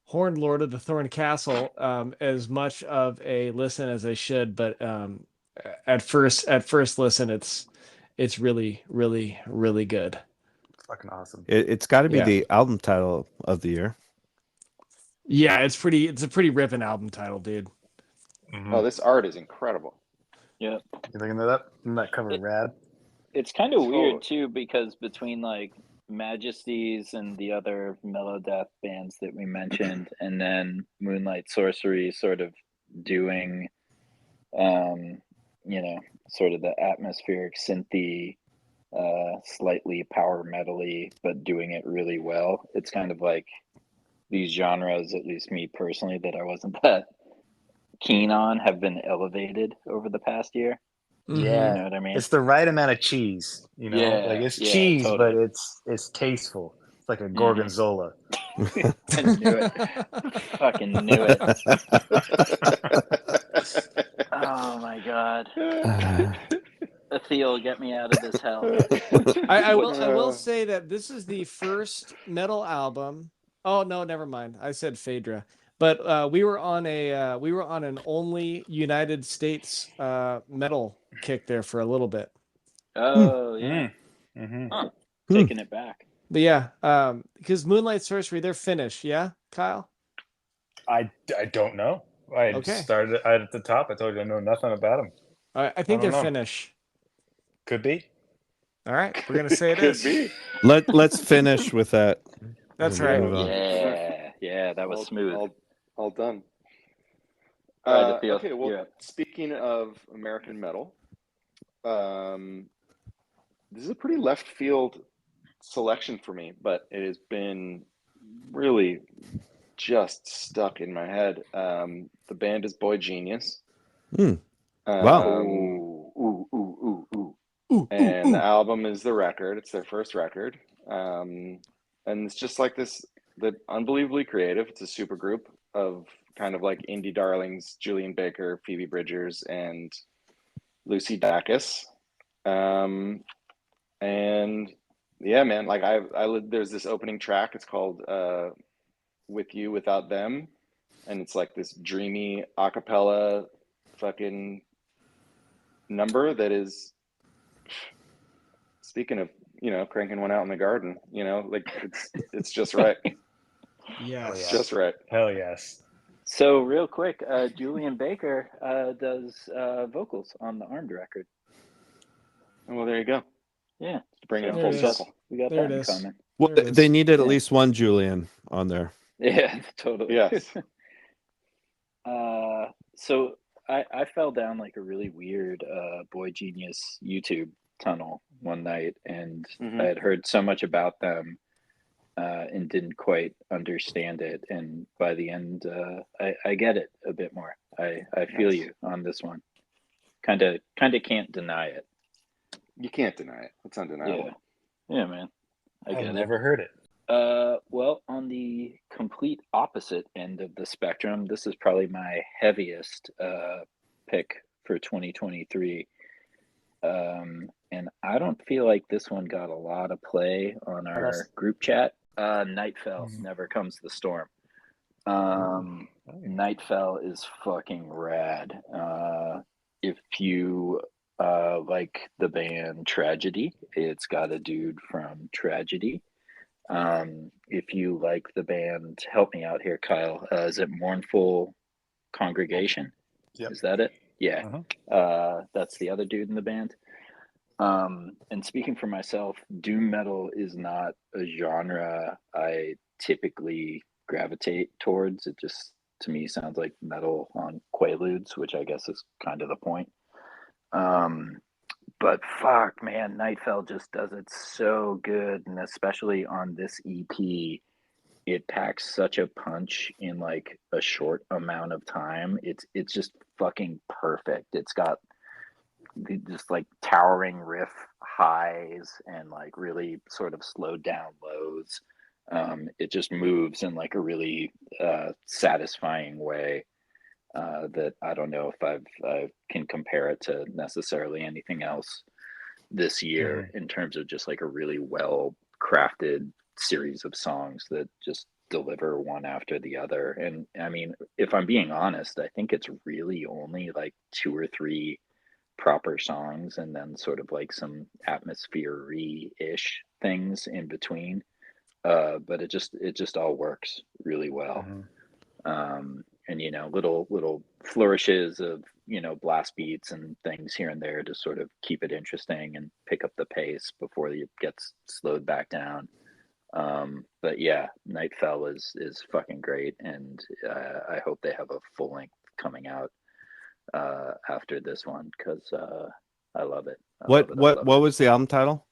Speaker 3: Horned Lord of the Thorn Castle as much of a listen as I should, but at first listen it's really good.
Speaker 1: Fucking awesome.
Speaker 2: It's got to be
Speaker 3: Yeah.
Speaker 2: the album title of the year.
Speaker 3: Yeah, it's a pretty ripping album title, dude.
Speaker 5: Oh, this art is incredible.
Speaker 4: Yeah.
Speaker 1: You thinking of that? Isn't that cover rad?
Speaker 4: It's kind of
Speaker 5: Totally.
Speaker 4: weird too, because between like Majesties and the other mellow death bands that we mentioned, and then Moonlight Sorcery sort of doing sort of the atmospheric synthy, slightly power metally, but doing it really well. It's kind of like these genres, at least me personally, that I wasn't that keen on, have been elevated over the past year.
Speaker 1: Yeah.
Speaker 4: You know what I mean?
Speaker 1: It's the right amount of cheese, like it's cheese,
Speaker 4: totally.
Speaker 1: but it's tasteful. It's like a gorgonzola.
Speaker 4: I knew it. Fucking knew it. Oh my god. Ithyle, get me out of this hell.
Speaker 3: I will say that this is the first metal album. Oh no, never mind. I said Phaedra. But we were on an only United States metal kick there for a little bit.
Speaker 4: Oh yeah.
Speaker 1: Mm-hmm.
Speaker 4: Huh. Taking it back.
Speaker 3: But yeah, because Moonlight Sorcery, they're Finnish, yeah, Kyle?
Speaker 1: I don't know. I started at the top. I told you I know nothing about them.
Speaker 3: I think they're
Speaker 1: know.
Speaker 3: Finnish.
Speaker 1: Could be.
Speaker 3: All right, we're gonna say it
Speaker 5: Could
Speaker 3: is.
Speaker 5: be.
Speaker 2: Let's finish with that.
Speaker 3: That's
Speaker 2: And
Speaker 3: right.
Speaker 2: move on.
Speaker 4: Yeah, that was smooth.
Speaker 5: All done.
Speaker 4: Right, Ithyle,
Speaker 5: Okay, well,
Speaker 4: you're up.
Speaker 5: speaking of American metal, this is a pretty left field selection for me, but it has been really just stuck in my head. The band is Boy Genius.
Speaker 2: Wow.
Speaker 5: And the album is The Record. It's their first record. And it's just like this, the unbelievably creative. It's a super group of kind of like indie darlings, Julian Baker, Phoebe Bridgers, and Lucy Dacus. And yeah, man, like there's this opening track. It's called With You, Without Them. And it's like this dreamy a cappella fucking number that is, speaking of, cranking one out in the garden, like it's just right.
Speaker 3: Yes.
Speaker 5: It's just right.
Speaker 1: Hell yes.
Speaker 4: So real quick, Julian Baker does vocals on the Armed record.
Speaker 5: Well, there you go.
Speaker 4: Yeah,
Speaker 5: To bring it
Speaker 3: There
Speaker 5: full
Speaker 3: it is.
Speaker 5: circle.
Speaker 4: we got
Speaker 3: There
Speaker 4: that
Speaker 3: it
Speaker 4: in
Speaker 3: is.
Speaker 4: common.
Speaker 2: Well,
Speaker 3: There it is.
Speaker 2: they needed at
Speaker 4: Yeah.
Speaker 2: least one Julian on there.
Speaker 4: Yeah, totally.
Speaker 5: Yes.
Speaker 4: So I fell down like a really weird Boy Genius YouTube tunnel one night, and
Speaker 5: Mhm.
Speaker 4: I had heard so much about them and didn't quite understand it. And by the end, I get it a bit more. I feel
Speaker 5: Nice.
Speaker 4: you on this one. Kind of can't deny it.
Speaker 5: You can't deny it. It's undeniable.
Speaker 4: Yeah, man. I
Speaker 1: I've
Speaker 4: get it.
Speaker 1: never heard it.
Speaker 4: Well, on the complete opposite end of the spectrum, this is probably my heaviest pick for 2023. And I don't feel like this one got a lot of play on our group chat. Nightfell-Never Comes the Storm. Nightfell is fucking rad. If you like the band Tragedy, it's got a dude from Tragedy. If you like the band, help me out here, Kyle. Is it Mournful Congregation?
Speaker 1: Yep.
Speaker 4: Is that it? Yeah.
Speaker 1: Uh-huh.
Speaker 4: That's the other dude in the band. And speaking for myself, doom metal is not a genre I typically gravitate towards. It just, to me, sounds like metal on Quaaludes, which I guess is kind of the point. But fuck, man, Nightfell just does it so good, and especially on this EP, it packs such a punch in like a short amount of time. It's just fucking perfect. It's got just like towering riff highs and like really sort of slowed down lows. It just moves in like a really satisfying way that I don't know if I can compare it to necessarily anything else this year in terms of just like a really well crafted series of songs that just deliver one after the other. And I mean, if I'm being honest, I think it's really only like 2 or 3 proper songs and then sort of like some atmosphere-ish things in between. But it just all works really well. And you know, little flourishes of, you know, blast beats and things here and there to sort of keep it interesting and pick up the pace before it gets slowed back down. But yeah, Nightfell is fucking great, and I hope they have a full length coming out after this one, because I love it.
Speaker 2: What was the album title?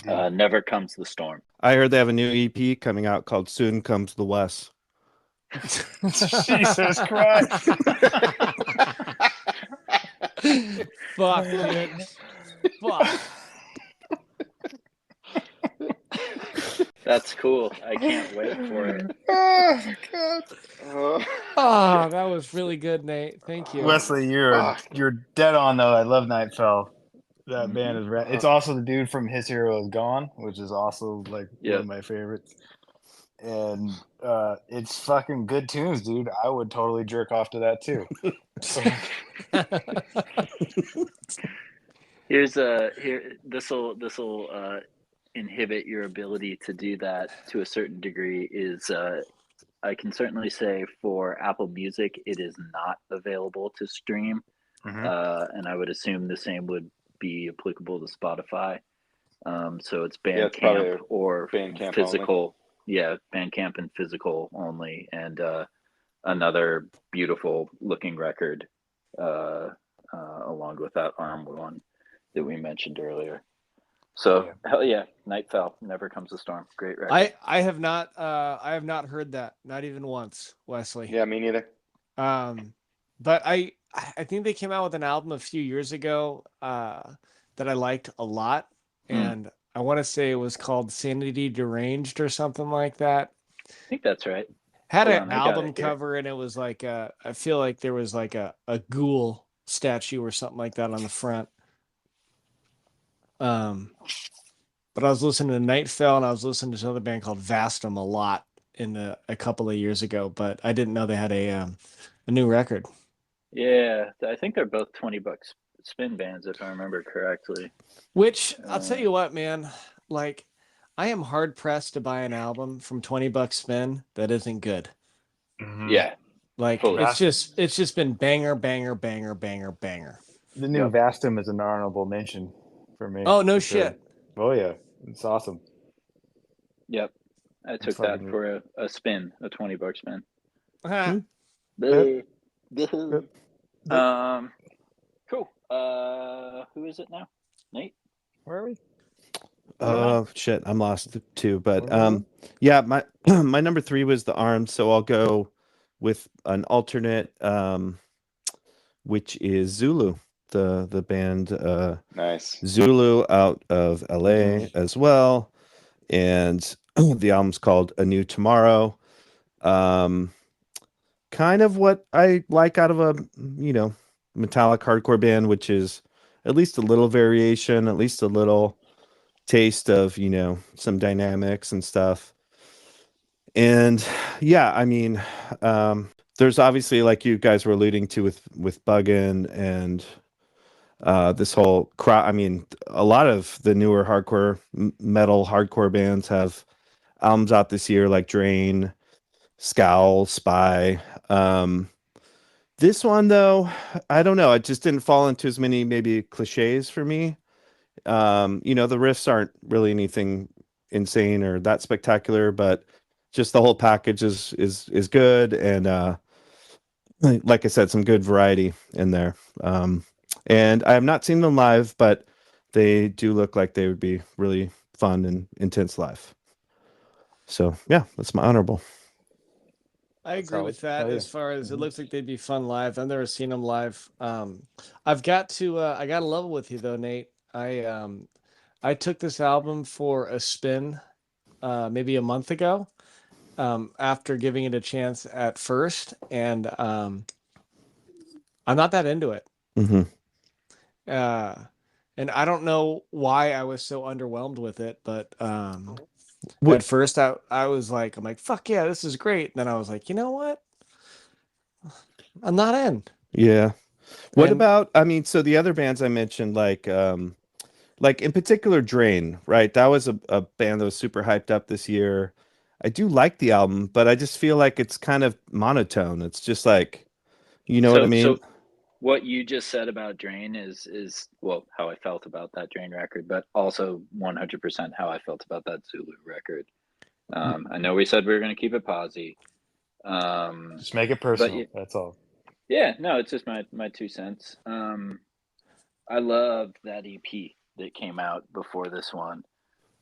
Speaker 4: Never Comes the Storm.
Speaker 2: I heard they have a new EP coming out called Soon Comes the Wes.
Speaker 1: Jesus Christ.
Speaker 3: Fuck, dude. Fuck.
Speaker 4: That's cool. I can't wait for it.
Speaker 5: Oh my god.
Speaker 3: Oh, that was really good, Nate. Thank you.
Speaker 1: Wesley, you're dead on though. I love Nightfell. That band is rad. It's also the dude from His Hero Is Gone, which is also like one of my favorites. And it's fucking good tunes, dude. I would totally jerk off to that too. This'll inhibit your ability to do that to a certain degree. Is I can certainly say for Apple Music, it is not available to stream, and I would assume the same would be applicable to Spotify. So it's Bandcamp or
Speaker 5: Bandcamp
Speaker 4: physical.
Speaker 5: only.
Speaker 4: Yeah, Bandcamp and physical only, and another beautiful looking record along with that Armed one that we mentioned earlier. So hell yeah, Nightfell-Never Comes the Storm. Great record.
Speaker 3: I have not heard that, not even once, Wesley.
Speaker 5: Yeah, me neither.
Speaker 3: But I think they came out with an album a few years ago that I liked a lot, and I want to say it was called Sanity Deranged or something like that.
Speaker 4: I think that's right.
Speaker 3: Had an album cover, and it was like I feel like there was like a ghoul statue or something like that on the front. But I was listening to Nightfell, and I was listening to another band called Vastum a lot a couple of years ago, but I didn't know they had a new record.
Speaker 4: Yeah, I think they're both $20 spin bands, if I remember correctly.
Speaker 3: Which I'll tell you what, man, like I am hard pressed to buy an album from $20 spin that isn't good.
Speaker 4: Yeah,
Speaker 3: like it's just been banger, banger, banger, banger, banger.
Speaker 1: The new Vastum is an honorable mention for me.
Speaker 3: Oh no shit!
Speaker 1: Oh yeah, it's awesome.
Speaker 4: Yep, I took that for a spin, a $20 spin. Cool. Who is it now? Nate?
Speaker 1: Where are we?
Speaker 2: Oh shit, I'm lost too. But
Speaker 1: Mhm.
Speaker 2: yeah, my my number 3 was the Armed, so I'll go with an alternate, which is Zulu, the band
Speaker 5: Nice.
Speaker 2: Zulu out of LA as well, and the album's called A New Tomorrow. Kind of what I like out of a metallic hardcore band, which is at least a little variation, at least a little taste of some dynamics and stuff. And yeah, I mean, there's obviously, like you guys were alluding to, with Buggin and this whole crowd. I mean, a lot of the newer hardcore metal hardcore bands have albums out this year, like Drain, Scowl, Spy. This one though, I don't know, it just didn't fall into as many maybe cliches for me. The riffs aren't really anything insane or that spectacular, but just the whole package is good, and like I said, some good variety in there. And I have not seen them live, but they do look like they would be really fun and intense live. So yeah, that's my honorable.
Speaker 3: I agree
Speaker 1: Solid.
Speaker 3: with that.
Speaker 1: Oh, yeah.
Speaker 3: As far as it looks like they'd be fun live. I've never seen them live. I've got to I got to level with you though, Nate. I took this album for a spin maybe a month ago, after giving it a chance at first, and I'm not that into it.
Speaker 2: Mm-hmm.
Speaker 3: And I don't know why I was so underwhelmed with it, but
Speaker 2: What-
Speaker 3: at first I was like, I'm like, fuck yeah, this is great. And then I was like, you know what? I'm not in.
Speaker 2: Yeah. What
Speaker 3: And-
Speaker 2: about, I mean, so the other bands I mentioned, like in particular Drain, right? That was a band that was super hyped up this year. I do like the album, but I just feel like it's kind of monotone. It's just like, you know what I mean?
Speaker 4: So what you just said about Drain is well, how I felt about that Drain record, but also 100% how I felt about that Zulu record. I know we said we were going to keep it posy.
Speaker 1: Just make it personal.
Speaker 4: yeah.
Speaker 1: That's all.
Speaker 4: Yeah, no, it's just my 2 cents. I loved that EP that came out before this one.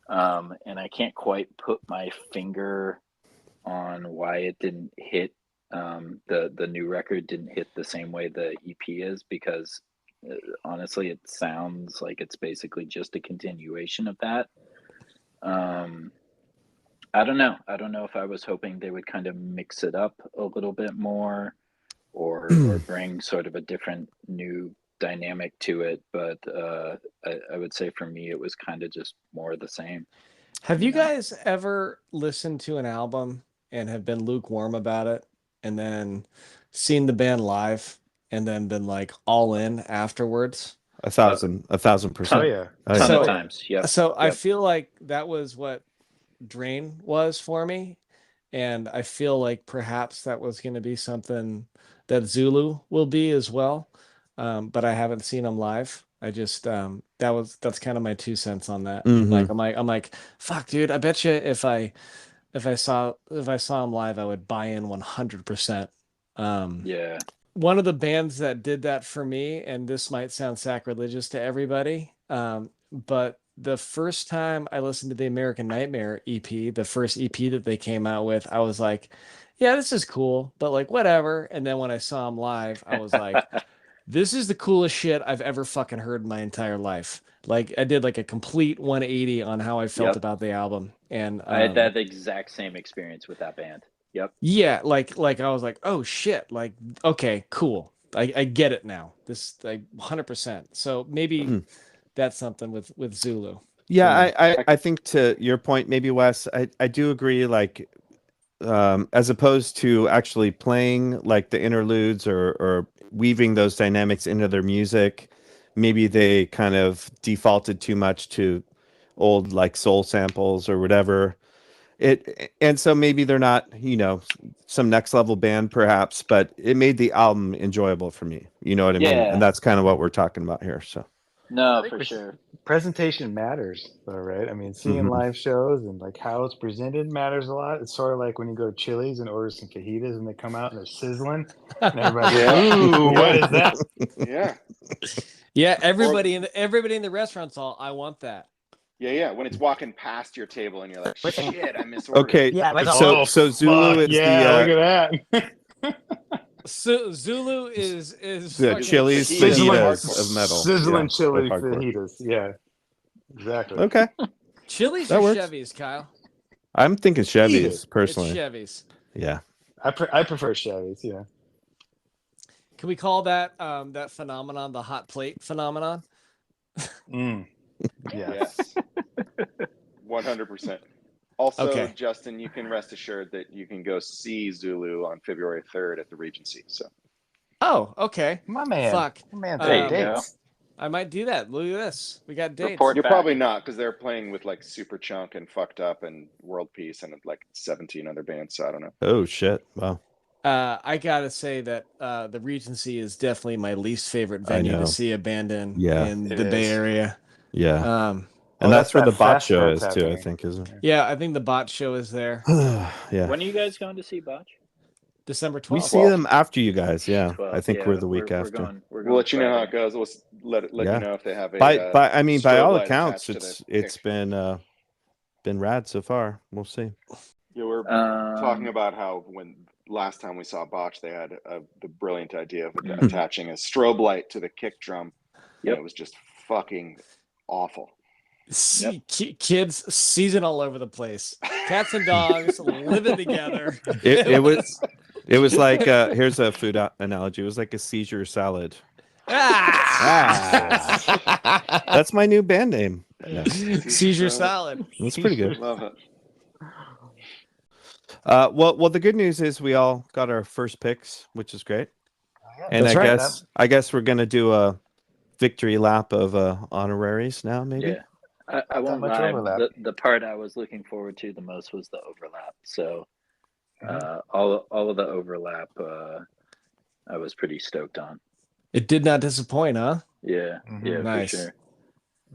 Speaker 4: And I can't quite put my finger on why it didn't hit. The new record didn't hit the same way the EP is, because honestly, it sounds like it's basically just a continuation of that. I don't know. I don't know if I was hoping they would kind of mix it up a little bit more, or bring sort of a different new dynamic to it. But I would say for me, it was kind of just more of the same.
Speaker 3: Have you guys ever listened to an album and have been lukewarm about it, and then seen the band live and then been like all in afterwards?
Speaker 2: 1,000%.
Speaker 1: Oh yeah.
Speaker 2: Oh,
Speaker 4: Ton
Speaker 3: So-
Speaker 4: of times, yeah.
Speaker 3: So I
Speaker 4: Yep.
Speaker 3: feel like that was what Drain was for me. And I feel like perhaps that was going to be something that Zulu will be as well. But I haven't seen them live. I just that's kind of my 2 cents on that.
Speaker 2: Mhm.
Speaker 3: Like I'm like, fuck, dude. I bet you if I saw them live, I would buy in 100%.
Speaker 4: Yeah.
Speaker 3: One of the bands that did that for me, and this might sound sacrilegious to everybody, but the first time I listened to the American Nightmare EP, the first EP that they came out with, I was like, yeah, this is cool, but like whatever. And then when I saw them live, I was like, this is the coolest shit I've ever fucking heard in my entire life. Like I did like a complete 180 on how I felt
Speaker 4: Yep.
Speaker 3: about the album. And
Speaker 4: I had that exact same experience with that band. Yep.
Speaker 3: yeah, like I was like, oh shit, like okay, cool. I get it now. This like 100%. So maybe that's something with Zulu.
Speaker 2: Yeah, I think to your point, maybe Wes, I do agree, like as opposed to actually playing like the interludes or weaving those dynamics into their music, maybe they kind of defaulted too much to old like soul samples or whatever. And so maybe they're not, some next level band perhaps, but it made the album enjoyable for me. You know what I mean?
Speaker 4: Yeah.
Speaker 2: And that's kind of what we're talking about here. So
Speaker 4: No,
Speaker 1: I think
Speaker 4: for sure.
Speaker 1: Presentation matters, though, right? I mean, seeing
Speaker 2: Mhm.
Speaker 1: live shows and like how it's presented matters a lot. It's sort of like when you go to Chili's and order some fajitas and they come out and they're sizzling, and everybody's
Speaker 5: Yeah.
Speaker 1: like, "Ooh,
Speaker 5: Yeah.
Speaker 1: what is that?"
Speaker 5: Yeah.
Speaker 3: Yeah, everybody in the restaurant's all, I want that.
Speaker 5: Yeah. When it's walking past your table and you're like,
Speaker 6: Listen.
Speaker 5: shit, I misordered.
Speaker 2: Okay,
Speaker 6: Yeah, like
Speaker 2: so Zulu is
Speaker 1: look
Speaker 2: the
Speaker 1: at that.
Speaker 3: Zulu is
Speaker 2: the
Speaker 3: fucking
Speaker 2: chilies
Speaker 5: Sizzling-
Speaker 2: fajitas of metal.
Speaker 1: Sizzling
Speaker 2: Yeah,
Speaker 1: chili
Speaker 2: of hardcore.
Speaker 1: fajitas. Yeah, exactly.
Speaker 2: Okay,
Speaker 3: Chili's
Speaker 2: that
Speaker 3: or
Speaker 2: works.
Speaker 3: Chevys, Kyle?
Speaker 2: I'm thinking Chevys personally.
Speaker 3: It's Chevys.
Speaker 2: Yeah.
Speaker 1: I prefer Chevys. Yeah.
Speaker 3: Can we call that that phenomenon the hot plate phenomenon?
Speaker 1: Mm.
Speaker 5: Yes. 100%. Also,
Speaker 3: Okay.
Speaker 5: Justin, you can rest assured that you can go see Zulu on February 3rd at the Regency. So
Speaker 3: Oh, okay.
Speaker 1: My man.
Speaker 3: Fuck.
Speaker 1: My man.
Speaker 3: There
Speaker 4: you go.
Speaker 1: dates.
Speaker 3: I might do that. Look at this. We got dates.
Speaker 4: Report
Speaker 5: you're
Speaker 4: back.
Speaker 5: probably not, because they're playing with like Super Chunk and Fucked Up and World Peace and like 17 other bands. So I don't know.
Speaker 2: Oh shit! Wow.
Speaker 3: I gotta say that the Regency is definitely my least favorite venue
Speaker 2: know.
Speaker 3: to see a band in
Speaker 2: Yeah.
Speaker 3: in
Speaker 1: It
Speaker 3: the Bay
Speaker 1: is.
Speaker 3: Area.
Speaker 2: Yeah,
Speaker 3: Um,
Speaker 2: and that's where
Speaker 1: that
Speaker 2: the bot
Speaker 1: fest
Speaker 2: show
Speaker 1: that's
Speaker 2: is too. I
Speaker 1: happening.
Speaker 2: think, isn't
Speaker 3: yeah, I think the bot show is there.
Speaker 2: it? Yeah.
Speaker 4: When are you guys going to see Botch?
Speaker 3: December 12th.
Speaker 2: We see them after you guys. Yeah,
Speaker 4: 12th.
Speaker 2: I think
Speaker 4: Yeah,
Speaker 2: we're the week
Speaker 4: we're
Speaker 2: after.
Speaker 4: going
Speaker 5: We'll let you know how it
Speaker 4: Friday.
Speaker 5: goes. We'll let
Speaker 2: Yeah.
Speaker 5: you know if they have a
Speaker 2: By I mean, by
Speaker 5: strobe
Speaker 2: all
Speaker 5: light
Speaker 2: accounts,
Speaker 5: attached to
Speaker 2: it's
Speaker 5: the
Speaker 2: been rad so far. We'll see.
Speaker 5: Yeah, we're talking about how when last time we saw Botch, they had the brilliant idea of attaching a strobe light to the kick drum.
Speaker 4: Yep.
Speaker 5: And it was just fucking awful.
Speaker 3: Kids season all over the place. Cats and dogs living together.
Speaker 2: It was like here's a food analogy. It was like a seizure salad. That's my new band name. Yeah.
Speaker 3: Seizure salad.
Speaker 2: That's pretty good.
Speaker 5: Love it.
Speaker 2: Well, the good news is we all got our first picks, which is great. And
Speaker 3: That's right.
Speaker 2: I guess we're gonna do a victory lap of honoraries now, maybe.
Speaker 4: Yeah. I won't
Speaker 1: much
Speaker 4: lie.
Speaker 1: overlap.
Speaker 4: The part I was looking forward to the most was the overlap. So all of the overlap I was pretty stoked on.
Speaker 3: It did not disappoint, huh?
Speaker 4: Yeah, yeah,
Speaker 3: Nice.
Speaker 4: for sure.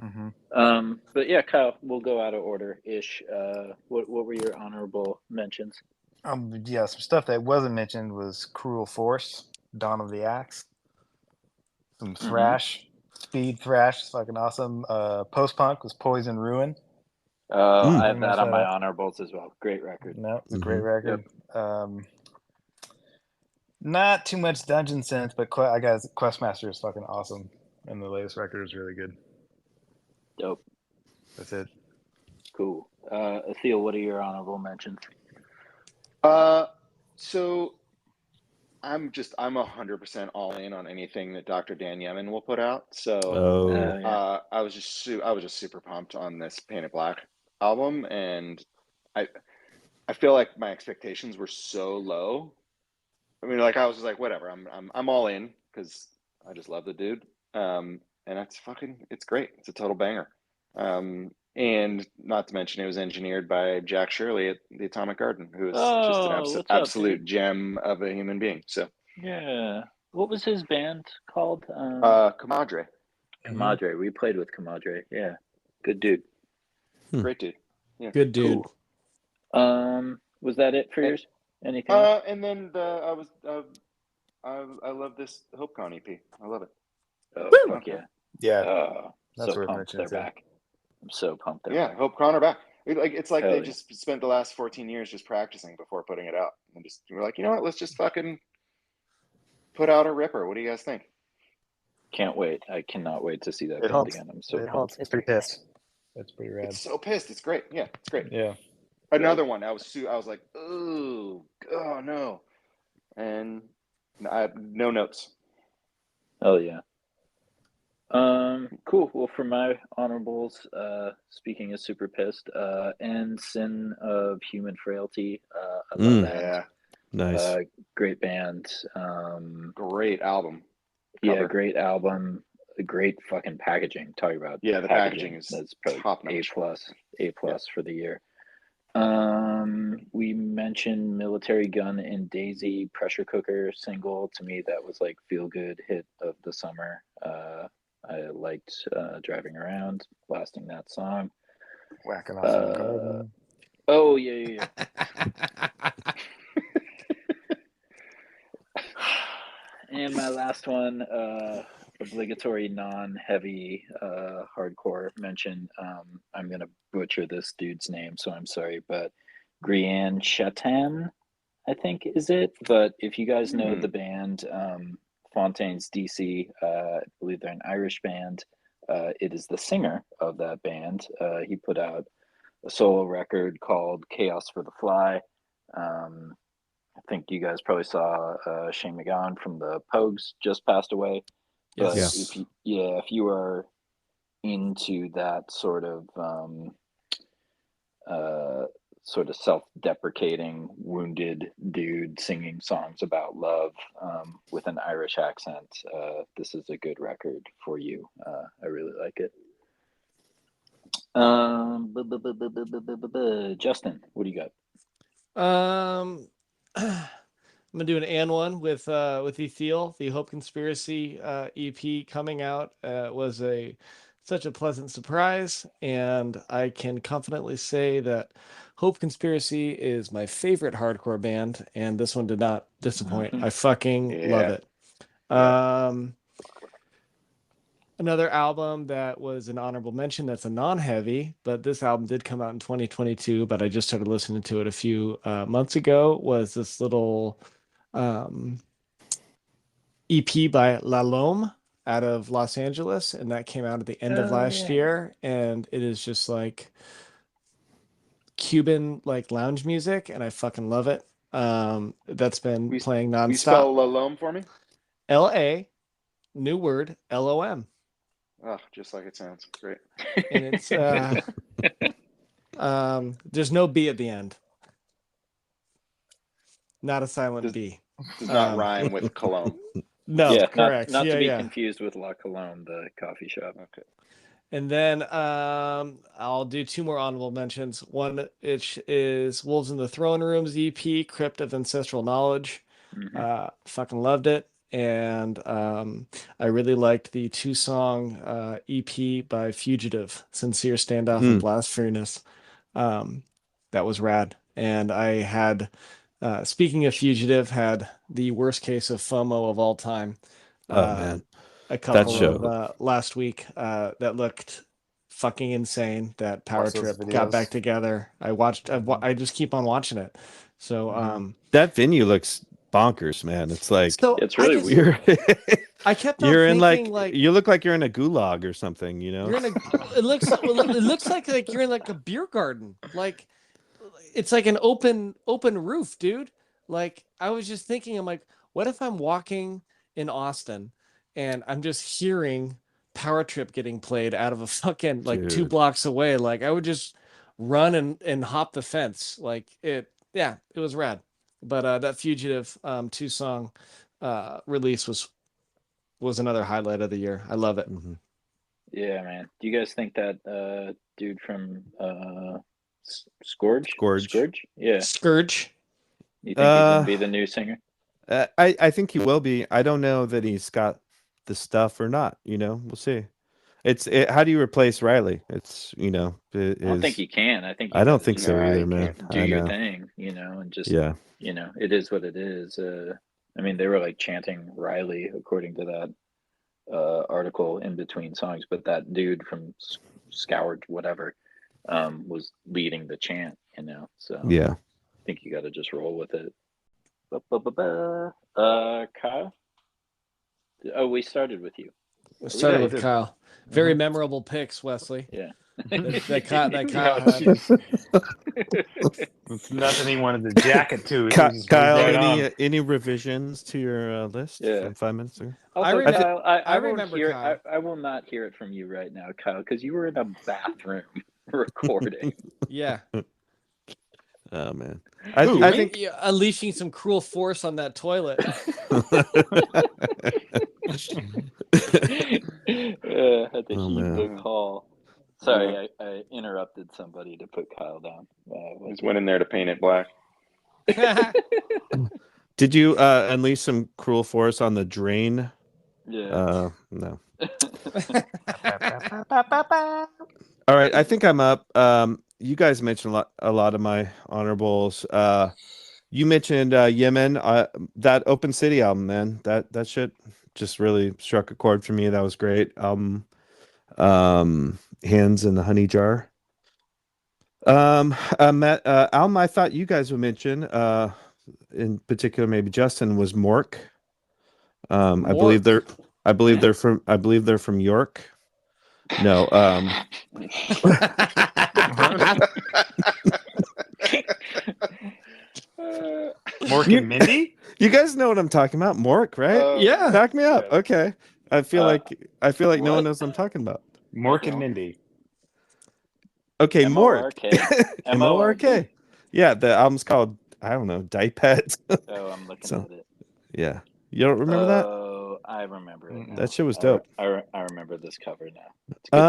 Speaker 1: Mm-hmm.
Speaker 4: But yeah, Kyle, we'll go out of order ish. What were your honorable mentions?
Speaker 1: Yeah, some stuff that wasn't mentioned was Cruel Force, Dawn of the Axe, some thrash, speed thrash, fucking awesome. Post punk was Poison Ruin.
Speaker 4: I have
Speaker 1: Pretty
Speaker 4: that
Speaker 1: much,
Speaker 4: on my honorables as well. Great record.
Speaker 1: No, it's a great record. Not too much dungeon sense, but I guess Questmaster is fucking awesome, and the latest record is really good.
Speaker 4: Dope.
Speaker 1: That's it.
Speaker 4: Cool. Ithyle, what are your honorable mentions?
Speaker 5: So I'm 100% all in on anything that Dr. Dan Yemin will put out. So
Speaker 4: Yeah.
Speaker 5: I was just super pumped on this Painted Black album, and I feel like my expectations were so low. I mean, like I was just like, whatever, I'm all in because I just love the dude. And it's great. It's a total banger. And not to mention, it was engineered by Jack Shirley at the Atomic Garden, who is just an absolute gem of a human being. So
Speaker 4: yeah, what was his band called?
Speaker 5: Comadre.
Speaker 4: Comadre. We played with Comadre. Yeah, good dude.
Speaker 5: Great dude. Yeah.
Speaker 3: Good dude.
Speaker 4: Cool. Was that it for yours? Anything else?
Speaker 5: And then I love this HopeCon EP. I love it.
Speaker 4: Oh, fuck yeah.
Speaker 1: Yeah, that's
Speaker 4: So
Speaker 1: worth
Speaker 4: pumped they're
Speaker 1: mentioning, too.
Speaker 4: back. I'm so pumped they're back.
Speaker 5: HopeCon are back. It's like
Speaker 4: Hell
Speaker 5: they
Speaker 4: yeah.
Speaker 5: just spent the last 14 years just practicing before putting it out. And we're like, you know what? Let's just fucking put out a ripper. What do you guys think?
Speaker 4: Can't wait. I cannot wait to see that
Speaker 1: It
Speaker 4: band
Speaker 1: helps.
Speaker 4: again. I'm so
Speaker 1: It
Speaker 4: pumped.
Speaker 1: helps. It's pretty pissed. It's pretty rad.
Speaker 5: It's so pissed. It's great. Yeah, it's great.
Speaker 1: Yeah.
Speaker 5: Another one. I was like, oh no, and I have no notes.
Speaker 4: Oh yeah. Cool. Well, for my honorables, speaking of super pissed, and Sin of Human Frailty. I love that.
Speaker 5: Yeah,
Speaker 2: Nice.
Speaker 4: Great band.
Speaker 5: great album.
Speaker 4: Yeah,
Speaker 5: Cover.
Speaker 4: great album. Great fucking packaging. Talking about
Speaker 5: The packaging is
Speaker 4: that's probably
Speaker 5: top notch.
Speaker 4: A plus for the year. We mentioned Military Gun and Daisy Pressure Cooker single. To me, that was like feel good hit of the summer. I liked driving around, blasting that song.
Speaker 1: Whacking off in the garden.
Speaker 4: Oh yeah. And my last one, obligatory non-heavy hardcore mention. I'm gonna butcher this dude's name, so I'm sorry, but Grian Chatten, I think is it. But if you guys know the band Fontaine's DC, I believe they're an Irish band. It is the singer of that band. He put out a solo record called Chaos for the Fly. I think you guys probably saw Shane McGowan from the Pogues just passed away. But
Speaker 3: Yes.
Speaker 4: if you are into that sort of self-deprecating, wounded dude singing songs about love with an Irish accent, this is a good record for you. I really like it. Justin, what do you got?
Speaker 3: I'm gonna do an and one with Ithyle. The Hope Conspiracy EP coming out was such a pleasant surprise, and I can confidently say that Hope Conspiracy is my favorite hardcore band, and this one did not disappoint. I fucking love it. Another album that was an honorable mention that's a non-heavy, but this album did come out in 2022, but I just started listening to it a few months ago, was this little EP by La Lome out of Los Angeles, and that came out at the end of last year, and it is just like Cuban like lounge music, and I fucking love it. That's been playing nonstop.
Speaker 5: You spell Lalome for me?
Speaker 3: L-A, new word, L-O-M.
Speaker 5: Oh, just like it sounds. Great.
Speaker 3: And it's there's no B at the end. Not a silent B.
Speaker 5: Does not rhyme with cologne.
Speaker 3: No,
Speaker 4: Yeah,
Speaker 3: correct.
Speaker 4: Not to be confused with La Cologne, the coffee shop.
Speaker 5: Okay.
Speaker 3: And then I'll do two more honorable mentions. One, which is Wolves in the Throne Room's EP, Crypt of Ancestral Knowledge. Fucking loved it. And I really liked the 2-song EP by Fugitive, Sincere Standoff and Blast Furnace. That was rad. And I had, speaking of Fugitive, had the worst case of FOMO of all time.
Speaker 2: Oh, man.
Speaker 3: A couple of last week that looked fucking insane. That Power Trip got back together. I just keep on watching it. So
Speaker 2: that venue looks bonkers, man. It's like
Speaker 4: it's really weird.
Speaker 3: I kept on
Speaker 2: you're
Speaker 3: thinking,
Speaker 2: in like you look like you're in a gulag or something, you know.
Speaker 3: You're in it looks like you're in like a beer garden. Like it's like an open roof, dude. Like I was just thinking, I'm like, what if I'm walking in Austin and I'm just hearing Power Trip getting played out of a fucking like 2 blocks away? Like I would just run and hop the fence. Like it was rad. But that Fugitive 2-song release was another highlight of the year. I love it.
Speaker 4: Yeah, man. Do you guys think that dude from Scourge? Yeah.
Speaker 3: Scourge.
Speaker 4: You think he's gonna be the new singer?
Speaker 2: I think he will be. I don't know that he's got the stuff or not. You know, we'll see. How do you replace Riley? It's I
Speaker 4: don't think you can.
Speaker 2: I don't think so either, man.
Speaker 4: Do your thing, and just it is what it is. I mean, they were like chanting Riley according to that article in between songs, but that dude from Scourge, whatever, was leading the chant. So
Speaker 2: yeah,
Speaker 4: I think you got to just roll with it. Kyle. Oh, we started with you.
Speaker 3: Started with Kyle. Very memorable picks, Wesley.
Speaker 4: Yeah.
Speaker 3: that Kyle had.
Speaker 1: It's nothing he wanted to jacket to.
Speaker 2: Kyle, any revisions to your list from 5 minutes ago?
Speaker 4: Also, Kyle, I remember. Kyle. I will not hear it from you right now, Kyle, because you were in a bathroom recording.
Speaker 3: Yeah.
Speaker 2: Oh man,
Speaker 3: I think unleashing some cruel force on that toilet.
Speaker 4: Had to heed the call. Sorry, I interrupted somebody to put Kyle down.
Speaker 5: I just went in there to paint it black.
Speaker 2: Did you unleash some cruel force on the drain?
Speaker 4: Yeah.
Speaker 2: No. All right, I think I'm up. You guys mentioned a lot of my honorables. You mentioned Yemen, that Open City album, man. That shit just really struck a chord for me. That was great. Hands in the Honey Jar. Matt, album I thought you guys would mention, in particular, maybe Justin, was Mork. I believe they're from York. No,
Speaker 1: Mork and Mindy?
Speaker 2: you guys know what I'm talking about, Mork, right?
Speaker 3: Yeah.
Speaker 2: Back me up.
Speaker 5: Yeah.
Speaker 2: Okay. I feel like no one
Speaker 4: what?
Speaker 2: knows what I'm talking about.
Speaker 1: Mork and Mindy.
Speaker 2: Okay, Mork.
Speaker 4: M-O-R-K.
Speaker 2: M-O-R-K. Yeah, the album's called, I don't know, Dypet.
Speaker 4: Oh, I'm looking
Speaker 2: So,
Speaker 4: at it.
Speaker 2: yeah. You don't remember that?
Speaker 4: Oh, I remember it now.
Speaker 2: That shit was dope.
Speaker 4: I remember this cover now. It's a good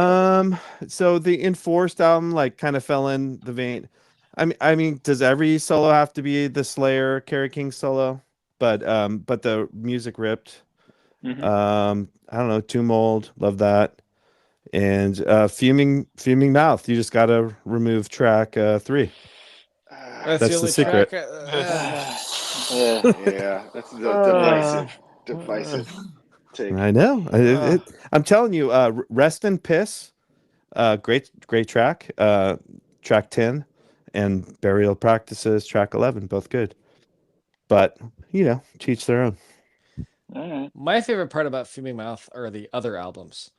Speaker 4: cover.
Speaker 2: So the Enforced album like kind of fell in the vein. I mean, does every solo have to be the Slayer Kerry King solo? But the music ripped.
Speaker 4: Mhm.
Speaker 2: I don't know, Tomb Mold, love that. And Fuming Mouth, you just gotta remove track 3. That's the
Speaker 3: only
Speaker 2: secret.
Speaker 3: track,
Speaker 5: Yeah, that's a divisive take.
Speaker 2: I know. I'm telling you, Rest in Piss, great track. Track 10 and Burial Practices, track 11, both good. But, teach their own.
Speaker 4: All right.
Speaker 3: My favorite part about Fuming Mouth are the other albums.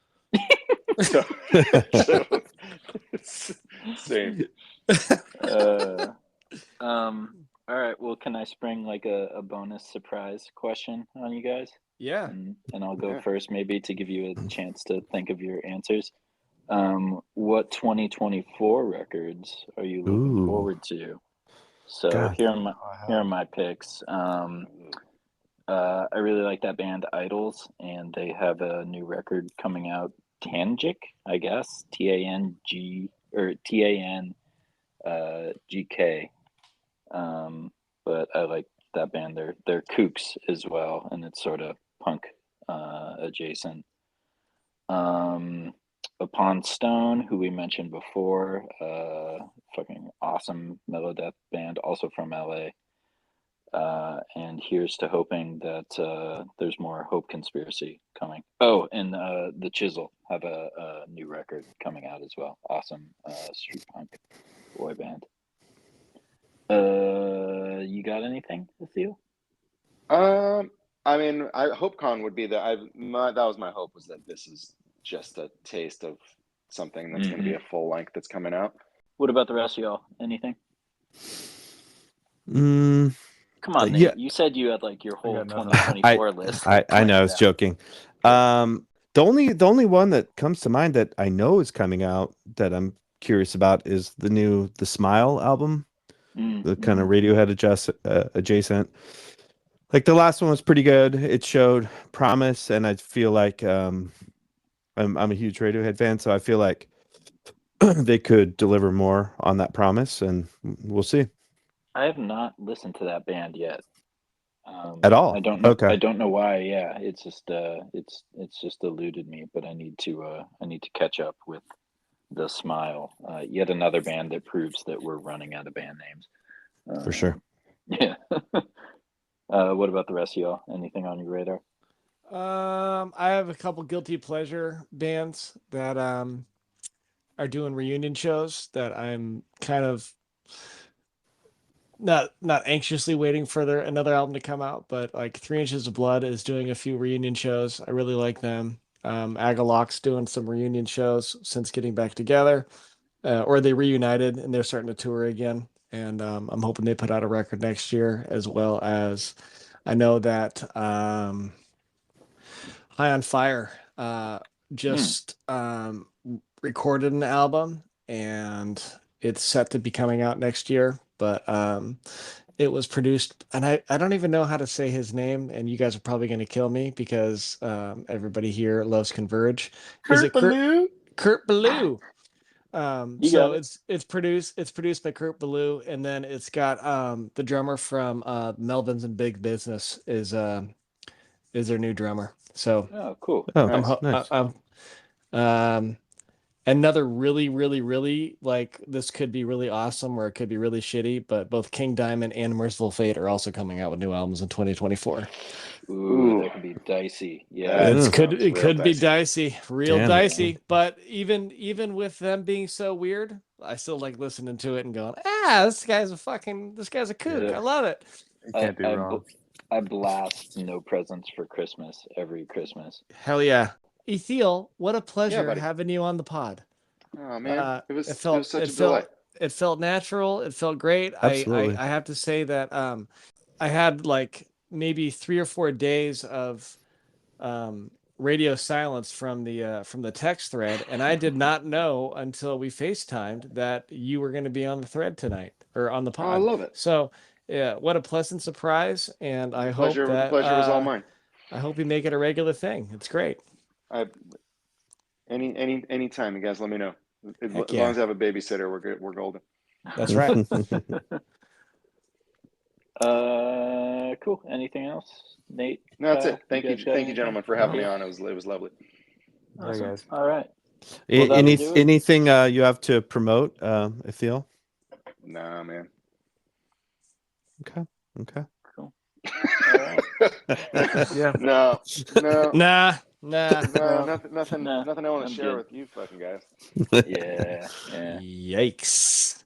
Speaker 5: Same.
Speaker 4: All right. Well, can I spring like a bonus surprise question on you guys?
Speaker 3: Yeah.
Speaker 4: And I'll go
Speaker 5: Yeah.
Speaker 4: first, maybe to give you a chance to think of your answers. What 2024 records are you looking
Speaker 2: Ooh.
Speaker 4: forward to? So
Speaker 2: God.
Speaker 4: here are my picks. I really like that band Idols, and they have a new record coming out, Tangic, I guess, T-A-N-G or T-A-N-G-K. But I like that band. They're kooks as well, and it's sort of punk adjacent. Upon Stone, who we mentioned before, fucking awesome mellow death band, also from LA. And here's to hoping that there's more Hope Conspiracy coming. Oh, and the Chisel have a new record coming out as well. Awesome street punk boy band. You got anything, Ithyle?
Speaker 5: I mean, HopeCon would be that was my hope, was that this is just a taste of something that's going to be a full length that's coming out.
Speaker 4: What about the rest of y'all? Anything? Come on, Nate.
Speaker 2: Yeah.
Speaker 4: You said you had like your whole
Speaker 1: got nothing.
Speaker 4: 2024 list.
Speaker 2: I know, I was joking. The only one that comes to mind that I know is coming out that I'm curious about is the Smile album, the kind of Radiohead adjacent. Like the last one was pretty good. It showed promise, and I feel like I'm a huge Radiohead fan, so I feel like they could deliver more on that promise, and we'll see.
Speaker 4: I have not listened to that band yet.
Speaker 2: At all?
Speaker 4: I don't know.
Speaker 2: Okay.
Speaker 4: I don't know why. Yeah, it's just eluded me. But I need to catch up with the Smile. Yet another band that proves that we're running out of band names.
Speaker 2: For sure.
Speaker 4: Yeah. What about the rest of y'all? Anything on your radar?
Speaker 3: I have a couple guilty pleasure bands that are doing reunion shows that I'm kind of not anxiously waiting for another album to come out, but like 3 Inches of Blood is doing a few reunion shows. I really like them. Agalock's doing some reunion shows since getting back together, or they reunited and they're starting to tour again. And I'm hoping they put out a record next year, as well as I know that High on Fire just recorded an album, and it's set to be coming out next year. But it was produced, and I don't even know how to say his name, and you guys are probably going to kill me because everybody here loves Converge. Kurt Ballou? It's produced by Kurt Ballou, and then it's got the drummer from Melvins and Big Business is their new drummer. So
Speaker 4: Oh, cool.
Speaker 2: Oh,
Speaker 4: All right.
Speaker 2: nice.
Speaker 3: Another really, really, really, like, this could be really awesome or it could be really shitty, but both King Diamond and Merciful Fate are also coming out with new albums in 2024.
Speaker 4: Ooh, that could be dicey. Yeah,
Speaker 3: It
Speaker 5: sounds real
Speaker 3: could be
Speaker 5: dicey.
Speaker 3: dicey, real
Speaker 2: Damn.
Speaker 3: dicey. But even with them being so weird, I still like listening to it and going, this guy's a kook.
Speaker 4: Yeah.
Speaker 3: I love it.
Speaker 1: You can't do wrong.
Speaker 4: I blast No Presents for Christmas every Christmas.
Speaker 3: Hell yeah. Ithyle, what a pleasure
Speaker 5: buddy.
Speaker 3: having you on the pod.
Speaker 5: Oh man, it was
Speaker 3: felt
Speaker 5: such a delight.
Speaker 3: it felt natural. It felt great.
Speaker 2: Absolutely.
Speaker 3: I have to say that I had like maybe 3 or 4 days of radio silence from the text thread, and I did not know until we FaceTimed that you were going to be on the thread tonight or on the pod.
Speaker 5: Oh, I love it.
Speaker 3: So yeah, what a pleasant surprise, and I hope
Speaker 5: The
Speaker 3: that
Speaker 5: pleasure was all mine.
Speaker 3: I hope you make it a regular thing. It's great.
Speaker 5: Any time, you guys let me know. As
Speaker 3: Heck
Speaker 5: long
Speaker 3: yeah.
Speaker 5: as I have a babysitter, we're good. We're golden.
Speaker 3: That's right.
Speaker 4: Cool. Anything else, Nate?
Speaker 5: No, that's
Speaker 4: Kyle,
Speaker 5: it. Thank you,
Speaker 4: guys got anything?
Speaker 5: gentlemen, for having me on. It was lovely.
Speaker 1: Yeah,
Speaker 4: Awesome.
Speaker 1: guys.
Speaker 4: All right. Well, that'll do it.
Speaker 2: Anything you have to promote, Ithyle?
Speaker 5: Nah, man.
Speaker 2: Okay.
Speaker 4: Cool. All right.
Speaker 1: Yeah.
Speaker 5: No.
Speaker 3: Nah.
Speaker 5: Nothing I want
Speaker 4: I'm
Speaker 5: to share
Speaker 4: good.
Speaker 5: with you fucking guys.
Speaker 4: Yeah.
Speaker 3: Yikes.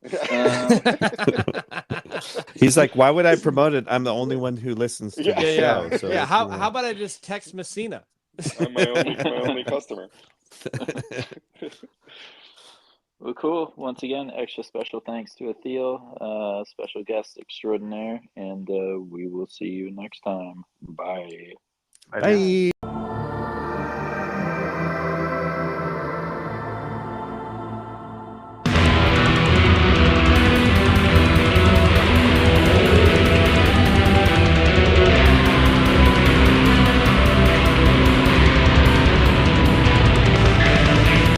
Speaker 2: He's like, why would I promote it? I'm the only one who listens to the show. So
Speaker 3: Yeah. How about I just text Messina?
Speaker 5: I'm my only customer.
Speaker 4: Well, cool. Once again, extra special thanks to Ithyle, special guest extraordinaire, and we will see you next time. Bye.
Speaker 1: I know.
Speaker 2: Bye.